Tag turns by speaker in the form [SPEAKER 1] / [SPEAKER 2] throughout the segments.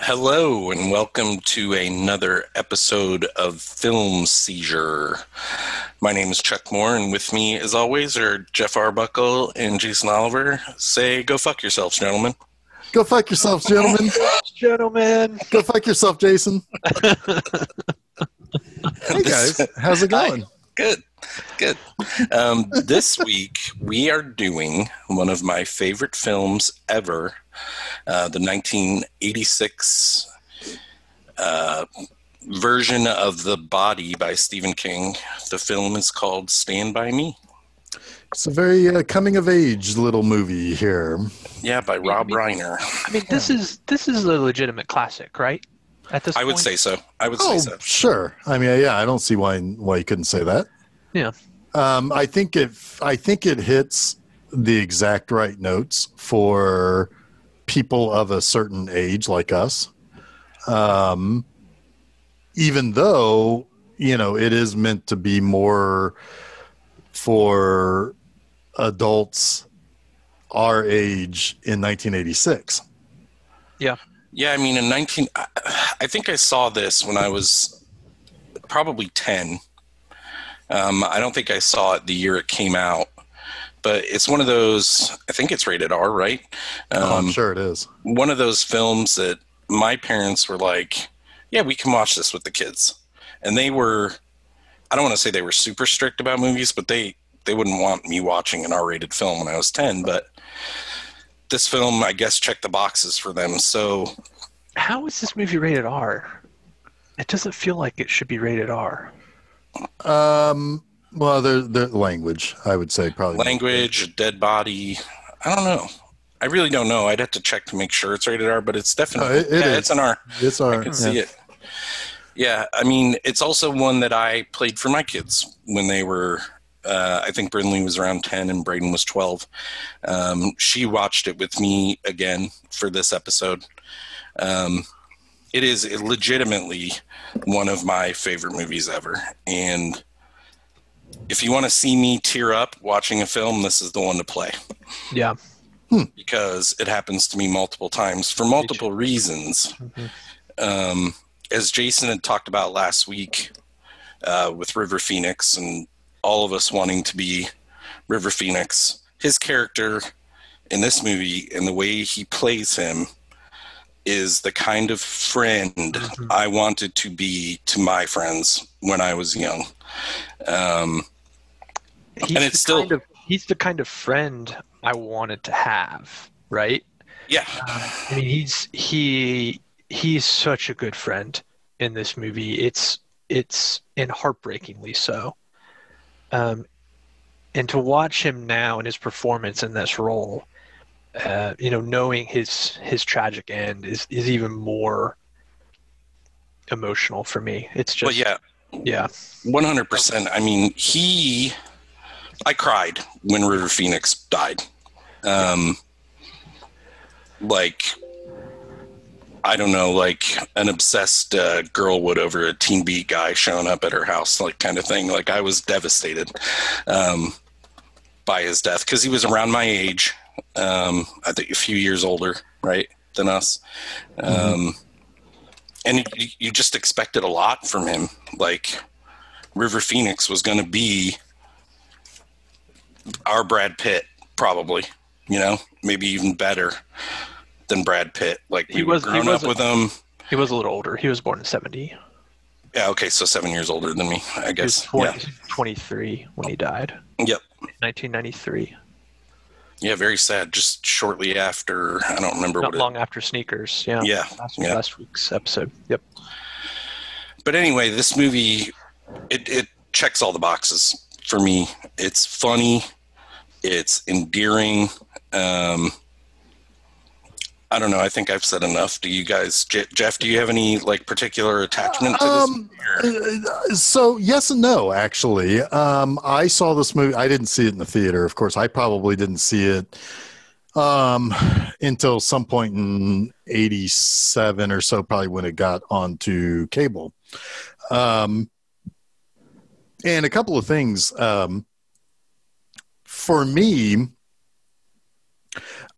[SPEAKER 1] Hello and welcome to another episode of Film Seizure. My name is Chuck Moore, and with me, as always, are Jeff Arbuckle and Jason Oliver. Say, go fuck yourselves, gentlemen.
[SPEAKER 2] Go fuck yourselves, gentlemen.
[SPEAKER 3] Gentlemen.
[SPEAKER 2] Go fuck yourself, Jason. Hey, guys. How's it going?
[SPEAKER 1] Hi. Good. This week, we are doing one of my favorite films ever, the 1986 version of The Body by Stephen King. The film is called Stand By Me.
[SPEAKER 2] It's a very coming-of-age little movie here.
[SPEAKER 1] Yeah, by Rob Reiner.
[SPEAKER 3] I mean, this is a legitimate classic, right? At this point?
[SPEAKER 1] I would say so. say so.
[SPEAKER 2] Sure. I mean, yeah, I don't see why you couldn't say that.
[SPEAKER 3] Yeah.
[SPEAKER 2] I think it hits the exact right notes for people of a certain age like us. Even though, it is meant to be more for adults our age in 1986.
[SPEAKER 3] Yeah.
[SPEAKER 1] Yeah, I mean, I think I saw this when I was probably 10. I don't think I saw it the year it came out, but it's one of those, I think it's rated R, right?
[SPEAKER 2] I'm sure it is. One
[SPEAKER 1] of those films that my parents were like, yeah, we can watch this with the kids. And they were, I don't want to say they were super strict about movies, but they wouldn't want me watching an R-rated film when I was 10, but this film, I guess, checked the boxes for them. So
[SPEAKER 3] how is this movie rated R? It doesn't feel like it should be rated R.
[SPEAKER 2] Well, the language, I would say, probably
[SPEAKER 1] language, a dead body. I don't know. I really don't know. I'd have to check to make sure it's rated R, but it's definitely it's an R.
[SPEAKER 2] It's R.
[SPEAKER 1] I can see it. Yeah, I mean, it's also one that I played for my kids when they were. I think Brindley was around 10 and Braden was 12. She watched it with me again for this episode. It is legitimately one of my favorite movies ever. And if you want to see me tear up watching a film, this is the one to play.
[SPEAKER 3] Yeah.
[SPEAKER 1] Because it happens to me multiple times for multiple reasons. Mm-hmm. As Jason had talked about last week with River Phoenix and all of us wanting to be River Phoenix, his character in this movie and the way he plays him is the kind of friend I wanted to be to my friends when I was young. And it's still...
[SPEAKER 3] he's the kind of friend I wanted to have, right?
[SPEAKER 1] Yeah.
[SPEAKER 3] I mean, he's such a good friend in this movie. It's and heartbreakingly so. And to watch him now in his performance in this role, knowing his tragic end is even more emotional for me. It's just,
[SPEAKER 1] yeah, 100%. I mean, I cried when River Phoenix died. I don't know, like an obsessed girl would over a Teen Beat guy showing up at her house, like kind of thing. Like I was devastated by his death because he was around my age. I think a few years older, right, than us. And you just expected a lot from him. Like River Phoenix was going to be our Brad Pitt, probably, maybe even better than Brad Pitt. Like we were grown up with him.
[SPEAKER 3] He was a little older. He was born in 70.
[SPEAKER 1] Yeah, okay, so 7 years older than me, I guess.
[SPEAKER 3] He was 23 when he died.
[SPEAKER 1] Yep.
[SPEAKER 3] 1993.
[SPEAKER 1] Yeah, very sad. Just shortly after, I don't remember
[SPEAKER 3] Not long after Sneakers. Yeah.
[SPEAKER 1] Yeah.
[SPEAKER 3] Last week's episode. Yep.
[SPEAKER 1] But anyway, this movie, it checks all the boxes for me. It's funny. It's endearing. I don't know. I think I've said enough. Do you guys, Jeff, do you have any particular attachment to this?
[SPEAKER 2] So yes and no, actually. I saw this movie. I didn't see it in the theater. Of course, I probably didn't see it until some point in 87 or so, probably when it got onto cable. And a couple of things. For me,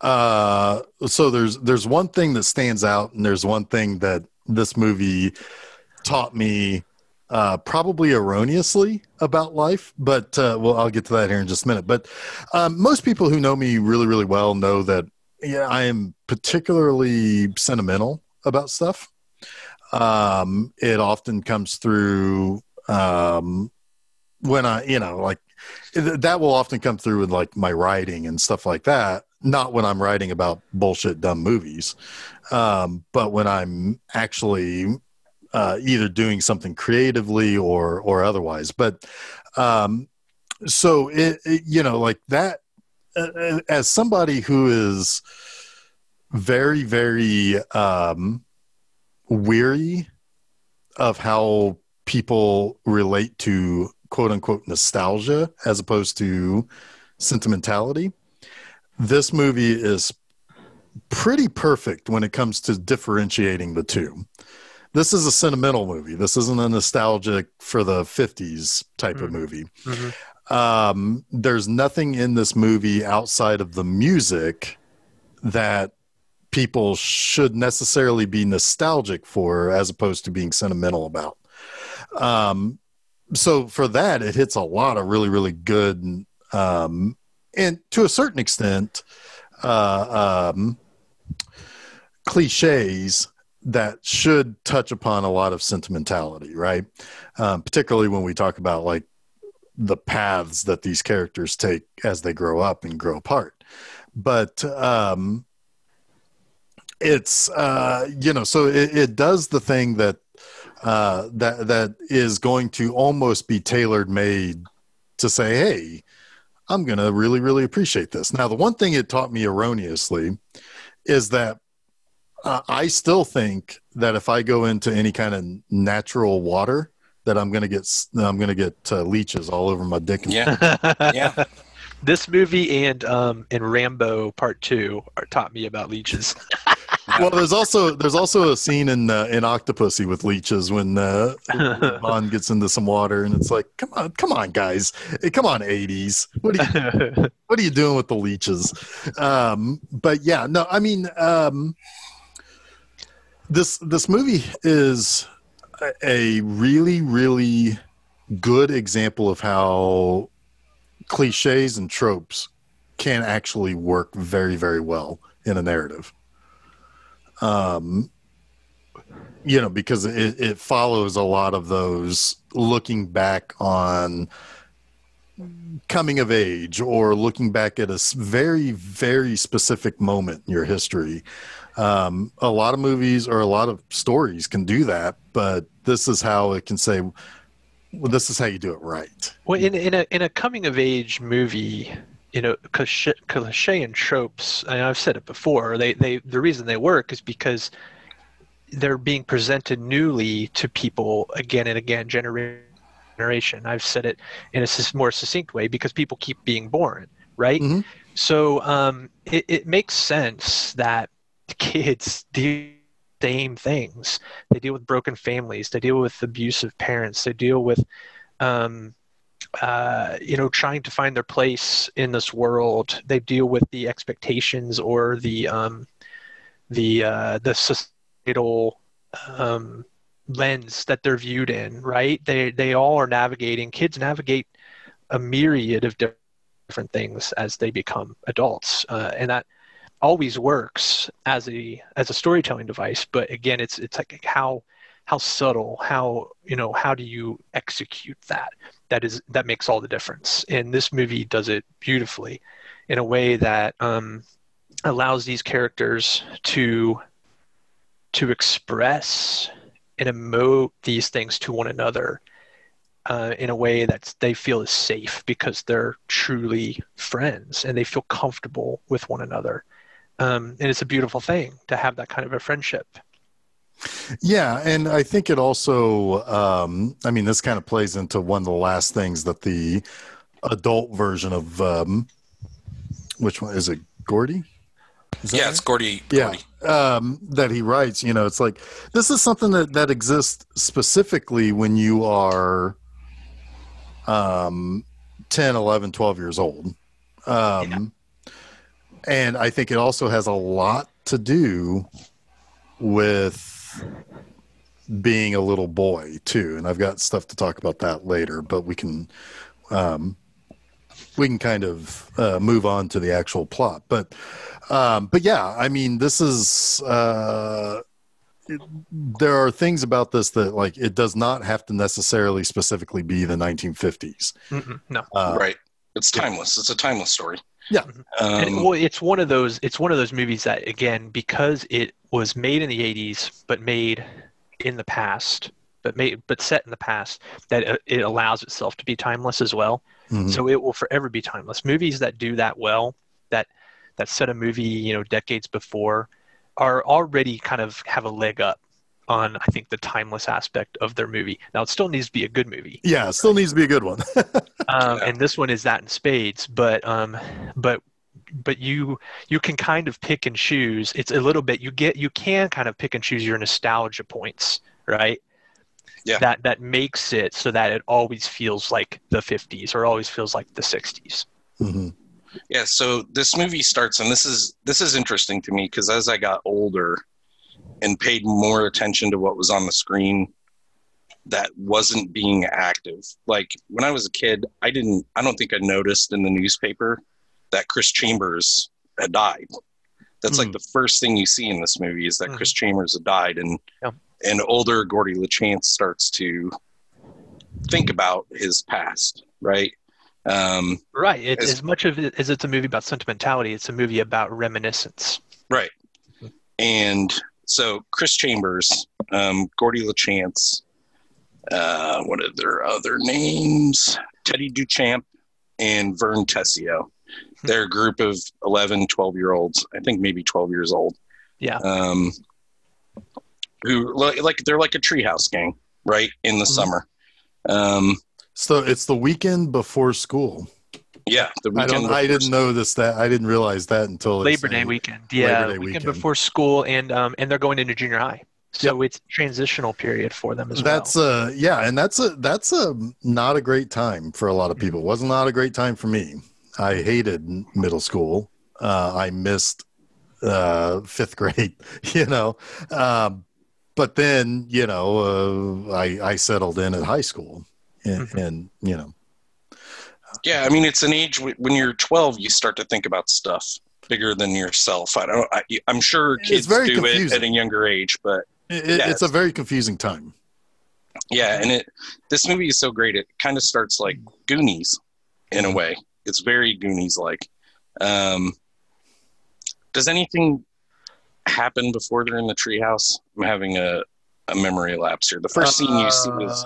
[SPEAKER 2] So there's one thing that stands out, and there's one thing that this movie taught me, probably erroneously, about life. But well, I'll get to that here in just a minute. But most people who know me really, really well know that I am particularly sentimental about stuff. It often comes through when like that will often come through with like my writing and stuff like that. Not when I'm writing about bullshit, dumb movies, but when I'm actually either doing something creatively or otherwise. But so like that, as somebody who is very, very weary of how people relate to quote unquote nostalgia as opposed to sentimentality, this movie is pretty perfect when it comes to differentiating the two. This is a sentimental movie. This isn't a nostalgic for the 50s type of movie. There's nothing in this movie outside of the music that people should necessarily be nostalgic for as opposed to being sentimental about. So for that, it hits a lot of really, really good, and to a certain extent, cliches that should touch upon a lot of sentimentality, right? Particularly when we talk about like the paths that these characters take as they grow up and grow apart. But it's so it does the thing that that is going to almost be tailor made to say, hey, I'm going to really, really appreciate this. Now, the one thing it taught me erroneously is that I still think that if I go into any kind of natural water, that I'm going to get leeches all over my dick.
[SPEAKER 1] Yeah.
[SPEAKER 3] This movie and Rambo Part 2 taught me about leeches.
[SPEAKER 2] Well, there's also a scene in Octopussy with leeches when Bond gets into some water, and it's like, come on, guys, hey, come on, 80s, what are you doing with the leeches? But yeah, no, I mean, this movie is a really, really good example of how cliches and tropes can actually work very, very well in a narrative. Because it follows a lot of those looking back on coming of age or looking back at a very, very specific moment in your history. A lot of movies or a lot of stories can do that, but this is how it can say, well, this is how you do it right.
[SPEAKER 3] Well, in a coming of age movie, cliche and tropes, and I've said it before, the reason they work is because they're being presented newly to people again and again, generation. I've said it in a more succinct way, because people keep being born, right? Mm-hmm. So it makes sense that kids do the same things. They deal with broken families. They deal with abusive parents. They deal with trying to find their place in this world. They deal with the expectations or the societal lens that they're viewed in, right? They all are navigating. Kids navigate a myriad of different things as they become adults, and that always works as a storytelling device. But again, it's like how subtle, how do you execute that makes all the difference. And this movie does it beautifully in a way that allows these characters to express and emote these things to one another in a way that they feel is safe, because they're truly friends and they feel comfortable with one another. And it's a beautiful thing to have that kind of a friendship.
[SPEAKER 2] Yeah, and I think it also, this kind of plays into one of the last things that the adult version of, which one is it, Gordy?
[SPEAKER 1] Yeah, right? It's Gordy.
[SPEAKER 2] Yeah, that he writes, it's like, this is something that exists specifically when you are 10, 11, 12 years old. And I think it also has a lot to do with being a little boy too. And I've got stuff to talk about that later, but we can kind of move on to the actual plot. But yeah, I mean, this is there are things about this that, like, it does not have to necessarily specifically be the 1950s.
[SPEAKER 3] No,
[SPEAKER 1] right. It's timeless. It's a timeless story.
[SPEAKER 2] Yeah.
[SPEAKER 3] Well, it's one of those movies that, again, because it was made in the 80s, but made in the past, but set in the past, that it allows itself to be timeless as well. Mm-hmm. So it will forever be timeless. Movies that do that well, that set a movie, decades before, are already kind of have a leg up on, I think, the timeless aspect of their movie. Now, it still needs to be a good movie.
[SPEAKER 2] Yeah, it still needs to be a good one.
[SPEAKER 3] And this one is that in spades, but you can kind of pick and choose. It's a little bit, you can kind of pick and choose your nostalgia points, right?
[SPEAKER 1] Yeah.
[SPEAKER 3] That makes it so that it always feels like the 50s or always feels like the 60s.
[SPEAKER 2] Mm-hmm.
[SPEAKER 1] Yeah, so this movie starts, and this is interesting to me, because as I got older and paid more attention to what was on the screen that wasn't being active. Like, when I was a kid, I don't think I noticed in the newspaper that Chris Chambers had died. That's like the first thing you see in this movie, is that Chris Chambers had died, and older Gordy LaChance starts to think about his past, right?
[SPEAKER 3] Right. As much of it as it's a movie about sentimentality, it's a movie about reminiscence.
[SPEAKER 1] Right. And so Chris Chambers, Gordy LaChance, what are their other names? Teddy Duchamp and Vern Tessio. They're a group of 11, 12-year-olds, I think maybe 12 years old.
[SPEAKER 3] Yeah.
[SPEAKER 1] Who, like, they're like a treehouse gang, right, in the summer.
[SPEAKER 2] So it's the weekend before school.
[SPEAKER 1] Yeah, the weekend.
[SPEAKER 2] I didn't know this. I didn't realize that until
[SPEAKER 3] Labor Day weekend. Yeah,
[SPEAKER 2] Labor Day
[SPEAKER 3] weekend before school, and they're going into junior high, so it's a transitional period for them as well.
[SPEAKER 2] And that's a not a great time for a lot of people. It was not a great time for me. I hated middle school. I missed fifth grade. But then I settled in at high school. And
[SPEAKER 1] yeah, I mean, it's an age when you're 12, you start to think about stuff bigger than yourself. I'm sure kids do confusing. It at a younger age, but
[SPEAKER 2] it's a very confusing time.
[SPEAKER 1] Yeah, and this movie is so great. It kind of starts like Goonies in a way. It's very Goonies-like. Does anything happen before they're in the treehouse? I'm having a memory lapse here. The first scene you see is...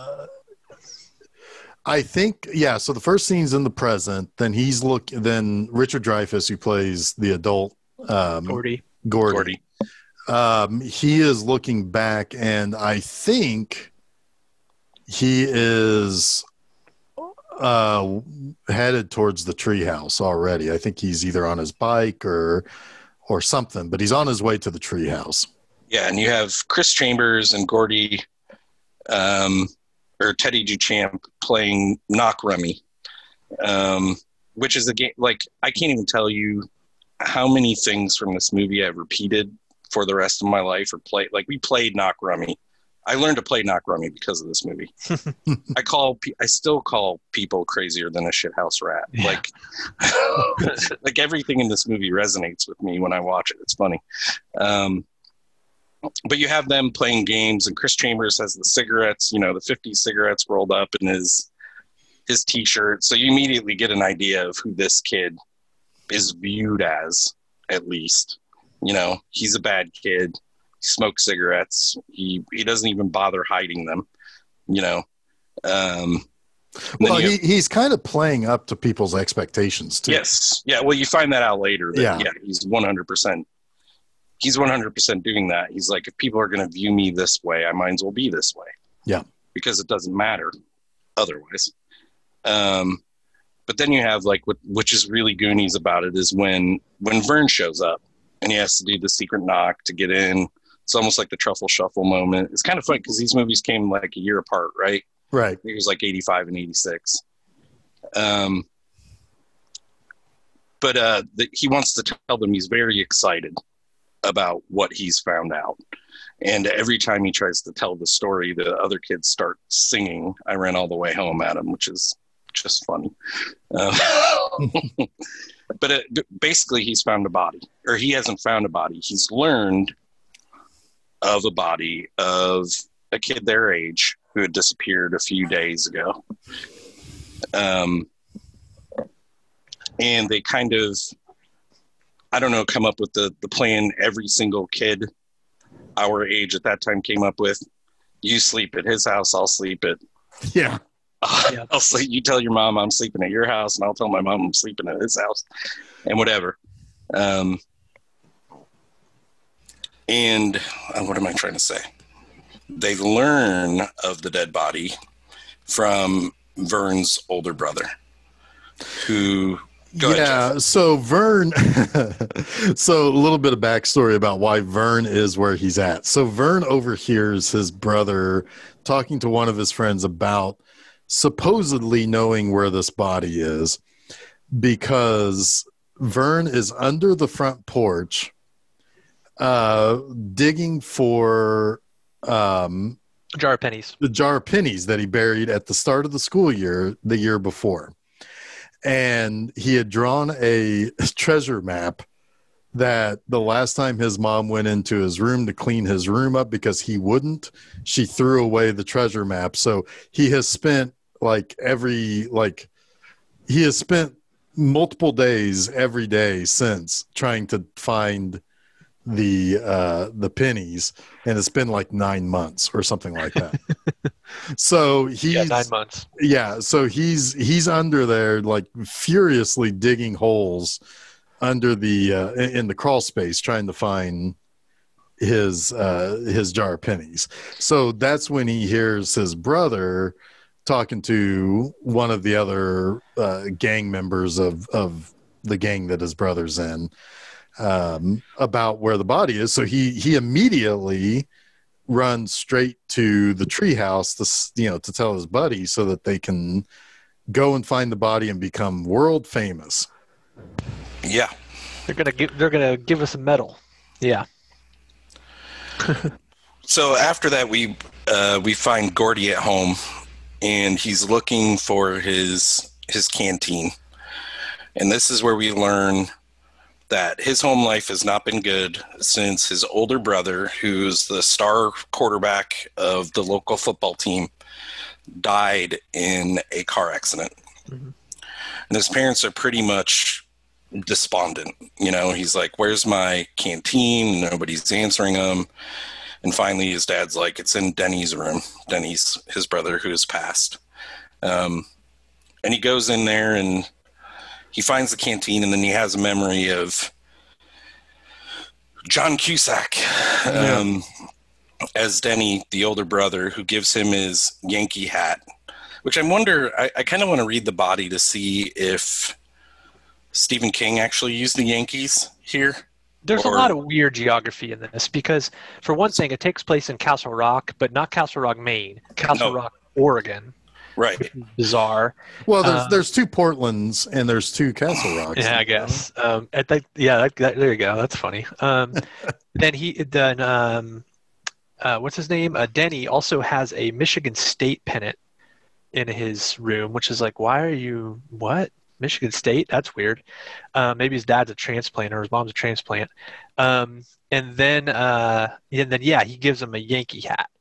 [SPEAKER 2] I think, yeah. So the first scene's in the present. Then then Richard Dreyfuss, who plays the adult
[SPEAKER 3] Gordy.
[SPEAKER 2] He is looking back, and I think he is headed towards the treehouse already. I think he's either on his bike or something, but he's on his way to the treehouse.
[SPEAKER 1] Yeah, and you have Chris Chambers and Gordy. Or Teddy Duchamp playing Knock Rummy, which is a game, like, I can't even tell you how many things from this movie I've repeated for the rest of my life, or played. Like, we played Knock Rummy. I learned to play Knock Rummy because of this movie. I still call people crazier than a shithouse rat. Yeah. Like everything in this movie resonates with me when I watch it. It's funny. But you have them playing games, and Chris Chambers has the cigarettes, the 50s cigarettes rolled up in his T-shirt. So you immediately get an idea of who this kid is viewed as, at least. He's a bad kid. He smokes cigarettes. He doesn't even bother hiding them.
[SPEAKER 2] He's kind of playing up to people's expectations too.
[SPEAKER 1] Yes. Yeah. Well, you find that out later. He's 100%. He's 100% doing that. He's like, if people are going to view me this way, I might as well be this way.
[SPEAKER 2] Yeah.
[SPEAKER 1] Because it doesn't matter otherwise. But then you have, like, which is really Goonies about it, is when Vern shows up and he has to do the secret knock to get in. It's almost like the truffle shuffle moment. It's kind of funny because these movies came like a year apart, right?
[SPEAKER 2] Right.
[SPEAKER 1] It was like 85 and 86. But he wants to tell them he's very excited about what he's found out. And every time he tries to tell the story, the other kids start singing "I Ran All the Way Home" at him, which is just funny. But basically, he's found a body. Or he hasn't found a body. He's learned of a body of a kid their age who had disappeared a few days ago. And they kind of, I don't know, come up with the plan every single kid our age at that time came up with. You sleep at his house, I'll sleep at...
[SPEAKER 2] Yeah.
[SPEAKER 1] I'll sleep. You tell your mom I'm sleeping at your house, and I'll tell my mom I'm sleeping at his house, and whatever. And what am I trying to say? They learn of the dead body from Vern's older brother, who... Go ahead, Jeff.
[SPEAKER 2] So Vern, so a little bit of backstory about why Vern is where he's at. So Vern overhears his brother talking to one of his friends about supposedly knowing where this body is, because Vern is under the front porch digging for
[SPEAKER 3] jar of pennies.
[SPEAKER 2] The jar of pennies that he buried at the start of the school year, the year before. And he had drawn a treasure map that the last time his mom went into his room to clean his room up because he wouldn't, she threw away the treasure map. So he has spent he has spent multiple days every day since trying to find the pennies, and it's been like 9 months or something like that. So he's
[SPEAKER 3] 9 months.
[SPEAKER 2] Yeah, so he's under there like furiously digging holes under the in the crawl space trying to find his jar of pennies. So that's when he hears his brother talking to one of the other gang members of the gang that his brother's in, about where the body is. So he immediately runs straight to the treehouse to tell his buddy so that they can go and find the body and become world famous.
[SPEAKER 1] Yeah,
[SPEAKER 3] they're gonna give us a medal. Yeah.
[SPEAKER 1] So after that, we find Gordy at home, and he's looking for his canteen, and this is where we learn that his home life has not been good since his older brother, who's the star quarterback of the local football team, died in a car accident. Mm-hmm. And his parents are pretty much despondent. He's like, "Where's my canteen?" Nobody's answering him. And finally his dad's like, "It's in Denny's room." Denny's his brother who has passed. And he goes in there and he finds the canteen, and then he has a memory of John Cusack as Denny, the older brother, who gives him his Yankee hat, which I wonder, I kind of want to read the body to see if Stephen King actually used the Yankees here.
[SPEAKER 3] There's a lot of weird geography in this because, for one thing, it takes place in Castle Rock, but not Castle Rock, Maine. Castle Rock, Oregon.
[SPEAKER 1] Right.
[SPEAKER 3] Bizarre.
[SPEAKER 2] Well, there's two Portlands and there's two Castle Rocks.
[SPEAKER 3] Yeah, I guess. There you go. That's funny. What's his name? Denny also has a Michigan State pennant in his room, which is like, why are you what? Michigan State? That's weird. Maybe his dad's a transplant or his mom's a transplant. And then he gives him a Yankee hat.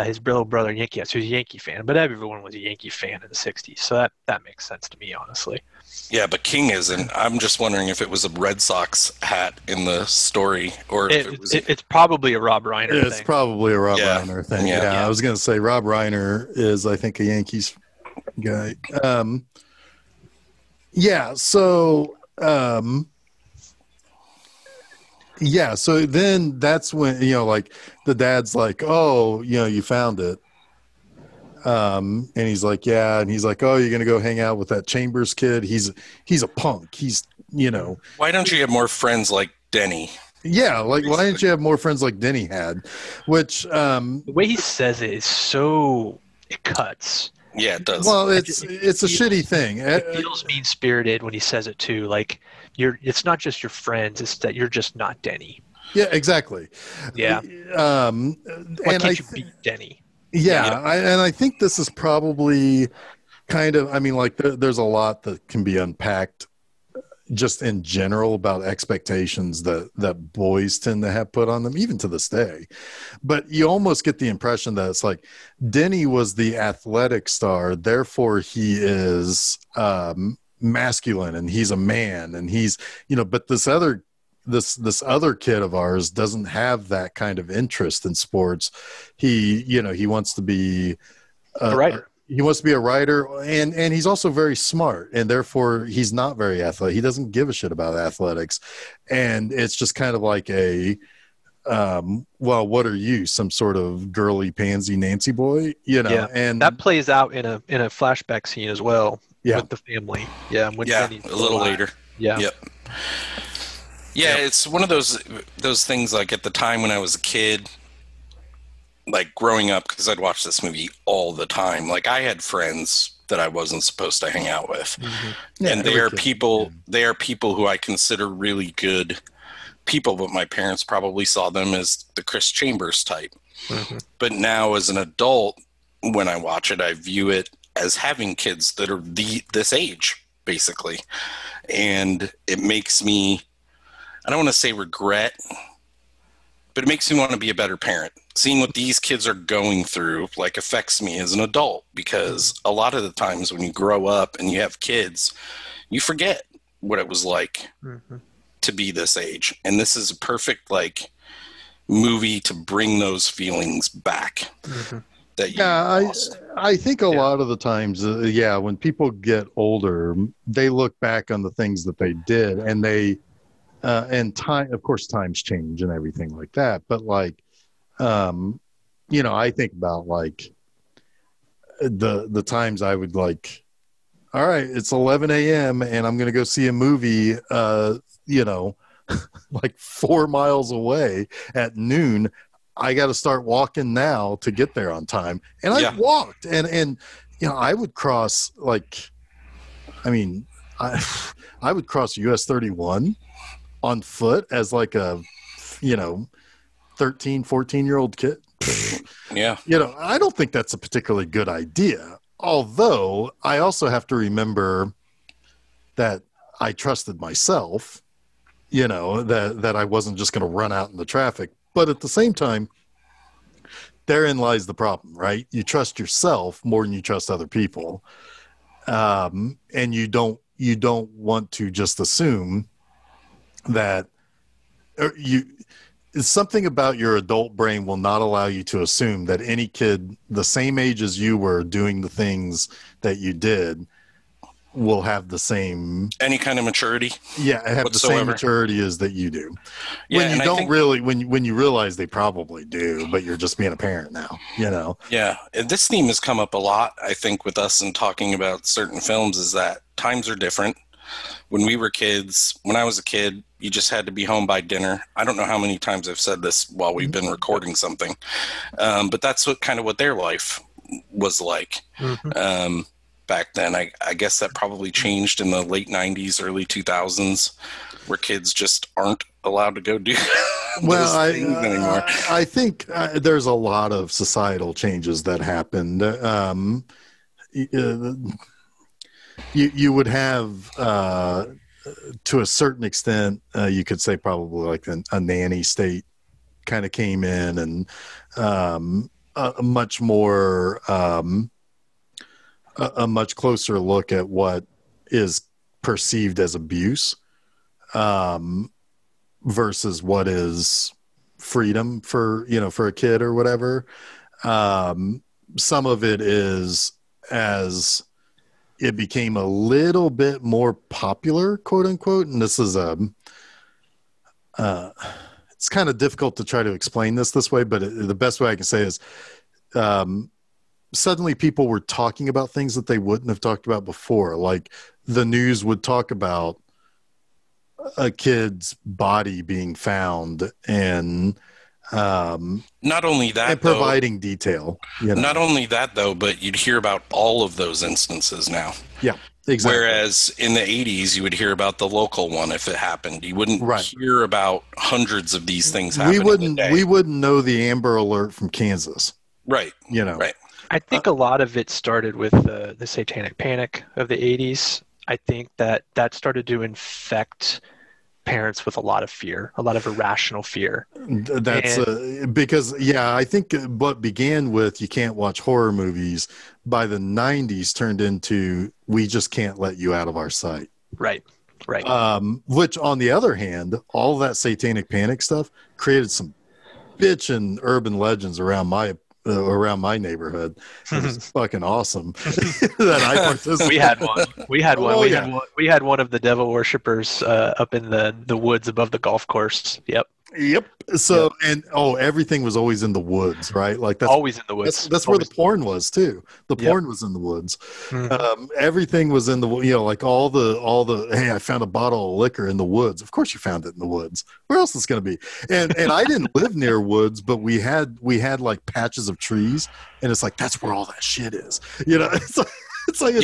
[SPEAKER 3] His little brother Yankee hat, so he's a Yankee fan. But everyone was a Yankee fan in the 60s, so that makes sense to me, honestly.
[SPEAKER 1] Yeah, but King isn't. I'm just wondering if it was a Red Sox hat in the story, or if it was...
[SPEAKER 3] It's probably a Rob Reiner thing.
[SPEAKER 2] It's probably a Rob Reiner thing. Yeah, I was going to say Rob Reiner is, I think, a Yankees guy. So then that's when, like the dad's like, "Oh, you found it." And he's like, "Yeah." And he's like, "Oh, you're going to go hang out with that Chambers kid? He's a punk. He's,
[SPEAKER 1] Why don't you have more friends like Denny?
[SPEAKER 2] Yeah. Like, why didn't you have more friends like Denny had? Which,
[SPEAKER 3] the way he says it is it cuts.
[SPEAKER 1] Yeah, it does.
[SPEAKER 2] Well, it's a shitty thing.
[SPEAKER 3] It feels mean spirited when he says it too. Like it's not just your friends; it's that you're just not Denny.
[SPEAKER 2] Yeah, exactly.
[SPEAKER 3] Yeah. Why
[SPEAKER 2] And
[SPEAKER 3] can't you beat Denny?
[SPEAKER 2] yeah, I think this is probably kind of. I mean, like there's a lot that can be unpacked just in general about expectations that boys tend to have put on them, even to this day. But you almost get the impression that it's like Denny was the athletic star, therefore he is masculine and he's a man, and he's, but this other kid of ours doesn't have that kind of interest in sports. He wants to be
[SPEAKER 3] A writer.
[SPEAKER 2] He wants to be a writer, and he's also very smart, and therefore he's not very athletic. He doesn't give a shit about athletics, and it's just kind of like well, what are you, some sort of girly pansy Nancy boy, and
[SPEAKER 3] that plays out in a flashback scene as well with the family. Yeah, when Denny's
[SPEAKER 1] a little later.
[SPEAKER 3] Yeah.
[SPEAKER 1] Yep. Yeah, it's one of those things, like at the time when I was a kid, like growing up, because I'd watch this movie all the time. Like I had friends that I wasn't supposed to hang out with, and they are people who I consider really good people, but my parents probably saw them as the Chris Chambers type. But now as an adult, when I watch it, I view it as having kids that are this age, basically, and it makes me, I don't want to say regret, but it makes me want to be a better parent. Seeing what these kids are going through, like, affects me as an adult, because a lot of the times when you grow up and you have kids, you forget what it was like to be this age. And this is a perfect, like, movie to bring those feelings back. That you lost.
[SPEAKER 2] I think a lot of the times, when people get older, they look back on the things that they did, and and time, of course, times change and everything like that. But like, I think about like the times I would like, all right, it's 11 a.m. and I'm going to go see a movie, like 4 miles away at noon. I got to start walking now to get there on time. And I walked and I would cross I would cross US 31 on foot as like a 13, 14-year-old kid. I don't think that's a particularly good idea, although I also have to remember that I trusted myself, that I wasn't just going to run out in the traffic. But at the same time, therein lies the problem, right? You trust yourself more than you trust other people, and you don't want to just assume that something about your adult brain will not allow you to assume that any kid the same age as you were doing the things that you did will have the same
[SPEAKER 1] any kind of maturity.
[SPEAKER 2] Have whatsoever. The same maturity as that you do. When you don't really, when you realize they probably do, but you're just being a parent now,
[SPEAKER 1] Yeah. And this theme has come up a lot, I think, with us in talking about certain films, is that times are different. When we were kids, when I was a kid, you just had to be home by dinner. I don't know how many times I've said this while we've been recording something, but that's what their life was like. Back then. I guess that probably changed in the late 90s, early 2000s, where kids just aren't allowed to go do those things anymore.
[SPEAKER 2] I think there's a lot of societal changes that happened. You would have, to a certain extent, you could say probably like a nanny state kind of came in, and a much more... a much closer look at what is perceived as abuse, versus what is freedom for a kid or whatever. Some of it is as it became a little bit more popular, quote unquote. And this is it's kind of difficult to try to explain this way, but the best way I can say is, suddenly people were talking about things that they wouldn't have talked about before. Like the news would talk about a kid's body being found, and
[SPEAKER 1] Not only that,
[SPEAKER 2] and providing detail.
[SPEAKER 1] Not only that, though, but you'd hear about all of those instances now.
[SPEAKER 2] Yeah, exactly.
[SPEAKER 1] Whereas in the 80s, you would hear about the local one if it happened. You wouldn't hear about hundreds of these things happening.
[SPEAKER 2] We wouldn't know the Amber Alert from Kansas.
[SPEAKER 1] Right.
[SPEAKER 2] Right.
[SPEAKER 3] I think a lot of it started with the Satanic Panic of the 80s. I think that started to infect parents with a lot of fear, a lot of irrational fear.
[SPEAKER 2] That's because, I think what began with you can't watch horror movies by the 90s turned into we just can't let you out of our sight.
[SPEAKER 3] Right.
[SPEAKER 2] Which, on the other hand, all that Satanic Panic stuff created some bitchin' urban legends around my neighborhood. It was fucking awesome that I participated.
[SPEAKER 3] We had one of the devil worshippers up in the woods above the golf course. Yep.
[SPEAKER 2] So everything was always in the woods, right? Like that's
[SPEAKER 3] always in the woods.
[SPEAKER 2] That's where the porn was too. The porn was in the woods. Everything was in the like all the hey, I found a bottle of liquor in the woods. Of course you found it in the woods. Where else is it going to be? And I didn't live near woods, but we had like patches of trees, and it's like that's where all that shit is. It's like
[SPEAKER 1] we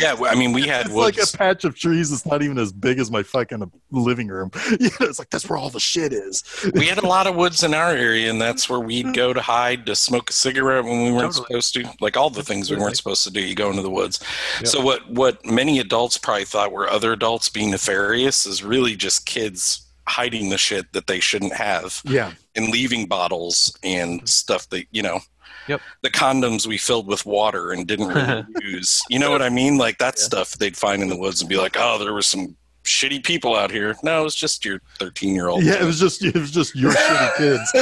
[SPEAKER 1] had woods.
[SPEAKER 2] Like a patch of trees that's not even as big as my fucking living room. It's like that's where all the shit is.
[SPEAKER 1] We had a lot of woods in our area, and that's where we'd go to hide, to smoke a cigarette when we weren't supposed to. Like all the things we weren't supposed to do, you go into the woods. Yep. So what many adults probably thought were other adults being nefarious is really just kids hiding the shit that they shouldn't have.
[SPEAKER 2] Yeah.
[SPEAKER 1] And leaving bottles and stuff that,
[SPEAKER 3] Yep.
[SPEAKER 1] The condoms we filled with water and didn't really use. You know what I mean? Like that stuff they'd find in the woods and be like, oh, there was some shitty people out here. No, it was just your 13-year-old.
[SPEAKER 2] Yeah, it was just your shitty
[SPEAKER 1] kids.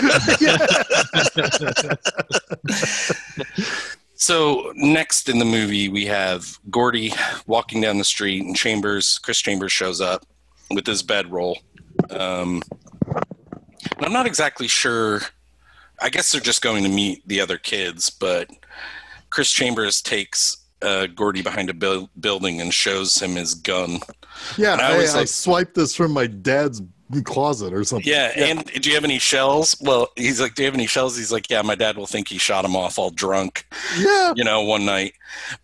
[SPEAKER 1] So next in the movie, we have Gordy walking down the street, and Chris Chambers shows up with his bedroll. And I'm not exactly sure. I guess they're just going to meet the other kids, but Chris Chambers takes Gordy behind a building and shows him his gun.
[SPEAKER 2] Yeah, I swiped this from my dad's closet or something.
[SPEAKER 1] Yeah, and do you have any shells? Well, he's like, do you have any shells? He's like, yeah, my dad will think he shot him off all drunk.
[SPEAKER 2] Yeah.
[SPEAKER 1] One night.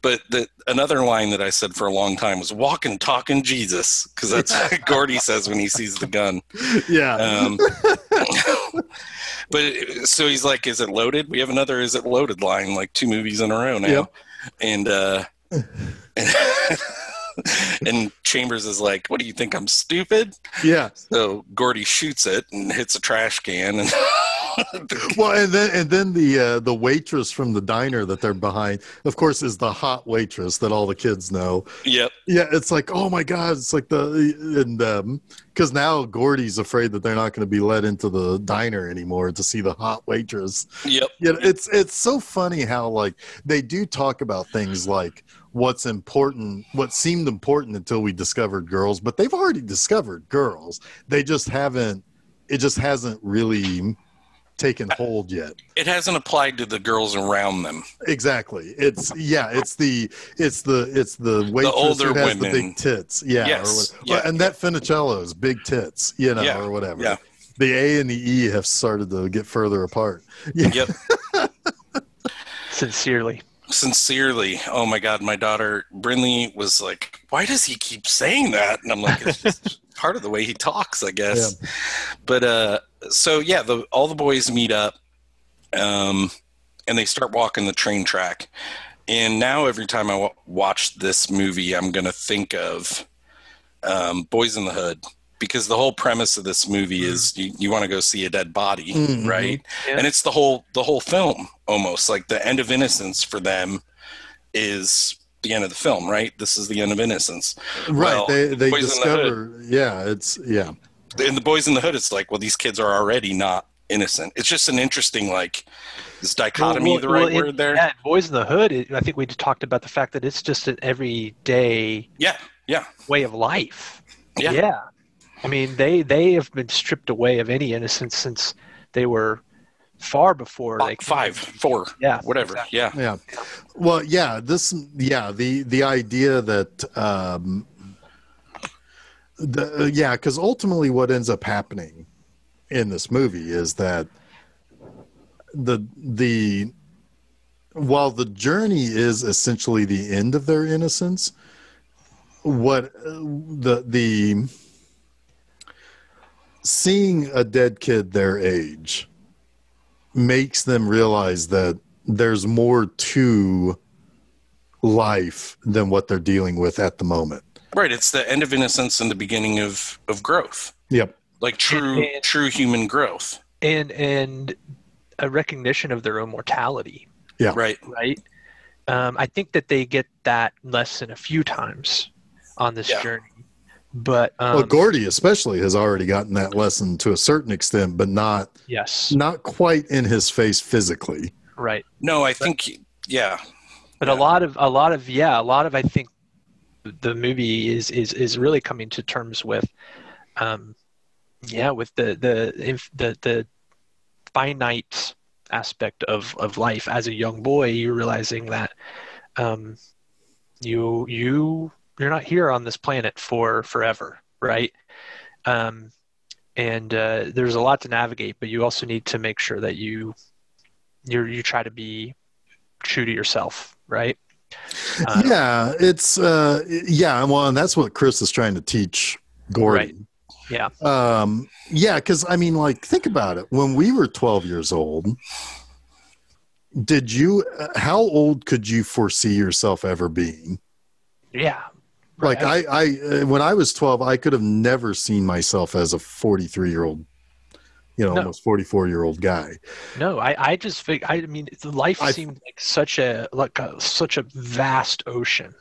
[SPEAKER 1] But another line that I said for a long time was walking, talking Jesus, because that's what Gordy says when he sees the gun.
[SPEAKER 2] Yeah.
[SPEAKER 1] But so he's like, is it loaded? We have another is it loaded line, like 2 movies in a row now. Yep. And Chambers is like, what do you think, I'm stupid?
[SPEAKER 2] Yeah.
[SPEAKER 1] So Gordy shoots it and hits a trash can. And
[SPEAKER 2] well, and then the waitress from the diner that they're behind, of course, is the hot waitress that all the kids know.
[SPEAKER 1] Yep.
[SPEAKER 2] Yeah, it's like, oh my God, it's like because now Gordy's afraid that they're not going to be let into the diner anymore to see the hot waitress.
[SPEAKER 1] Yep.
[SPEAKER 2] It's so funny how like they do talk about things like what's important, what seemed important until we discovered girls, but they've already discovered girls. It just hasn't really taken hold yet.
[SPEAKER 1] It hasn't applied to the girls around them.
[SPEAKER 2] Exactly. It's the waitress
[SPEAKER 1] the older
[SPEAKER 2] who has
[SPEAKER 1] women.
[SPEAKER 2] The big tits. Yeah.
[SPEAKER 1] Yes.
[SPEAKER 2] And that Funicello's big tits, or whatever.
[SPEAKER 1] Yeah.
[SPEAKER 2] The A and the E have started to get further apart.
[SPEAKER 1] Yep.
[SPEAKER 3] Sincerely.
[SPEAKER 1] Oh my God. My daughter Brinley was like, why does he keep saying that? And I'm like, it's just part of the way he talks, I guess. Yeah. But so yeah, all the boys meet up, and they start walking the train track. And now every time I watch this movie, I'm gonna think of Boys in the Hood, because the whole premise of this movie is you want to go see a dead body, right? Yeah. And it's the whole film, almost like the end of Innocence for them is the end of the film, right? This is the end of Innocence,
[SPEAKER 2] right? Well, they discover,
[SPEAKER 1] in the Boys in the Hood, it's like, well, these kids are already not innocent. It's just an interesting, like, is dichotomy the right word there?
[SPEAKER 3] Yeah, Boys in the Hood, I think we talked about the fact that it's just an everyday way of life. Yeah. I mean, they have been stripped away of any innocence since they were far before like
[SPEAKER 1] 5, 4, whatever. Exactly.
[SPEAKER 2] Yeah. Well, the idea that because ultimately what ends up happening in this movie is that the while the journey is essentially the end of their innocence, what the seeing a dead kid their age makes them realize that there's more to life than what they're dealing with at the moment.
[SPEAKER 1] Right. It's the end of innocence and the beginning of growth.
[SPEAKER 2] Yep.
[SPEAKER 1] Like true human growth.
[SPEAKER 3] And a recognition of their own mortality.
[SPEAKER 2] Yeah.
[SPEAKER 1] Right.
[SPEAKER 3] Right. I think that they get that lesson a few times on this journey. But
[SPEAKER 2] well, Gordy especially has already gotten that lesson to a certain extent, but not quite in his face physically.
[SPEAKER 3] Right.
[SPEAKER 1] No, I think
[SPEAKER 3] But a lot of I think the movie is really coming to terms with with the finite aspect of life. As a young boy, you're realizing that you're not here on this planet for forever, right? And there's a lot to navigate, but you also need to make sure that you try to be true to yourself, right?
[SPEAKER 2] It's well, and that's what Chris is trying to teach Gordy.
[SPEAKER 3] Right. Yeah.
[SPEAKER 2] Because I mean, like, think about it. When we were 12 years old, how old could you foresee yourself ever being?
[SPEAKER 3] Yeah.
[SPEAKER 2] Like I when I was 12, I could have never seen myself as a 43-year-old, almost 44-year-old guy.
[SPEAKER 3] No, I just think, I mean, life seemed like such a vast ocean.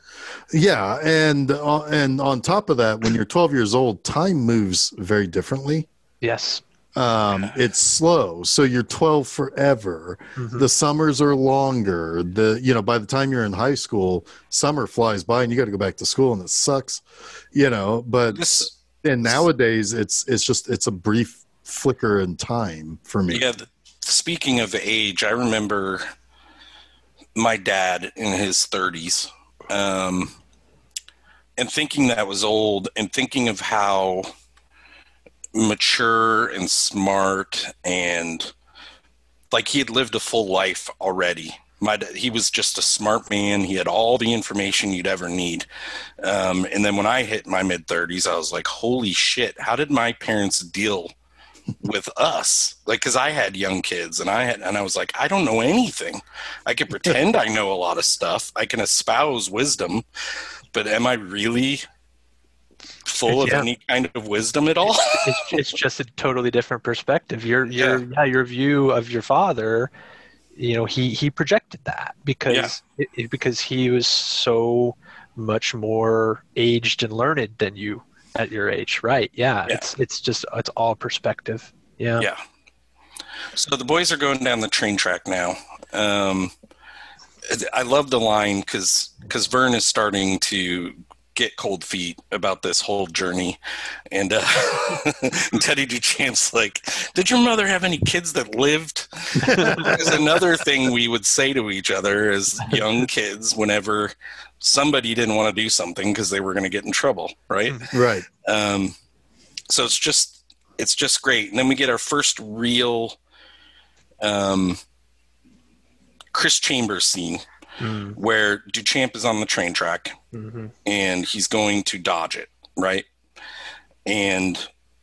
[SPEAKER 2] Yeah, and on top of that, when you're 12 years old, time moves very differently.
[SPEAKER 3] Yes.
[SPEAKER 2] It's slow, so you're 12 forever. Mm-hmm. The summers are longer. By the time you're in high school, summer flies by and you got to go back to school and it sucks. But nowadays it's a brief flicker in time for me.
[SPEAKER 1] Yeah. Speaking of age, I remember my dad in his 30s, and thinking that was old, and thinking of how mature and smart, and like he had lived a full life already. He was just a smart man. He had all the information you'd ever need. And then when I hit my mid-30s, I was like, holy shit, how did my parents deal with us? Like, because I had young kids, and I was like, I don't know anything. I can pretend I know a lot of stuff. I can espouse wisdom, but am I really full of any kind of wisdom at all?
[SPEAKER 3] It's just a totally different perspective. Your view of your father, he projected that because he was so much more aged and learned than you at your age, right? It's all perspective. Yeah.
[SPEAKER 1] So the boys are going down the train track now. I love the line because Vern is starting to get cold feet about this whole journey, and Teddy Duchamp's like, did your mother have any kids that lived? There's another thing we would say to each other as young kids whenever somebody didn't want to do something because they were going to get in trouble, right?
[SPEAKER 2] Right.
[SPEAKER 1] So it's just great. And then we get our first real Chris Chambers scene where Duchamp is on the train track and he's going to dodge it, right? And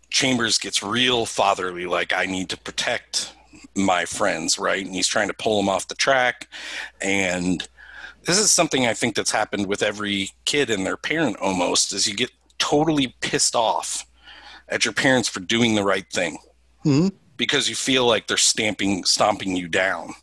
[SPEAKER 1] Chambers gets real fatherly, like, I need to protect my friends, right? And he's trying to pull them off the track. And this is something I think that's happened with every kid and their parent almost, is you get totally pissed off at your parents for doing the right thing because you feel like they're stomping you down.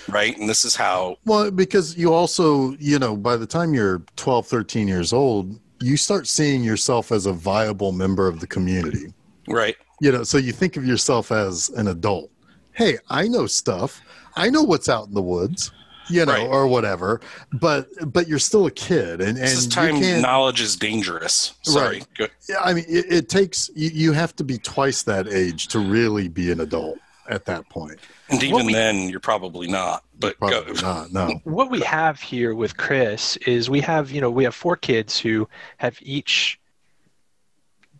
[SPEAKER 1] Right. And this is how. Well,
[SPEAKER 2] because you also, by the time you're 12, 13 years old, you start seeing yourself as a viable member of the community.
[SPEAKER 1] Right.
[SPEAKER 2] So you think of yourself as an adult. Hey, I know stuff. I know what's out in the woods, right, or whatever. But you're still a kid. And
[SPEAKER 1] this is time knowledge is dangerous. Sorry.
[SPEAKER 2] Right. Good. Yeah, I mean, it takes, you have to be twice that age to really be an adult at that point.
[SPEAKER 1] And even then, you're probably not. But
[SPEAKER 2] probably not. No.
[SPEAKER 3] What we have here with Chris is we have 4 kids who have each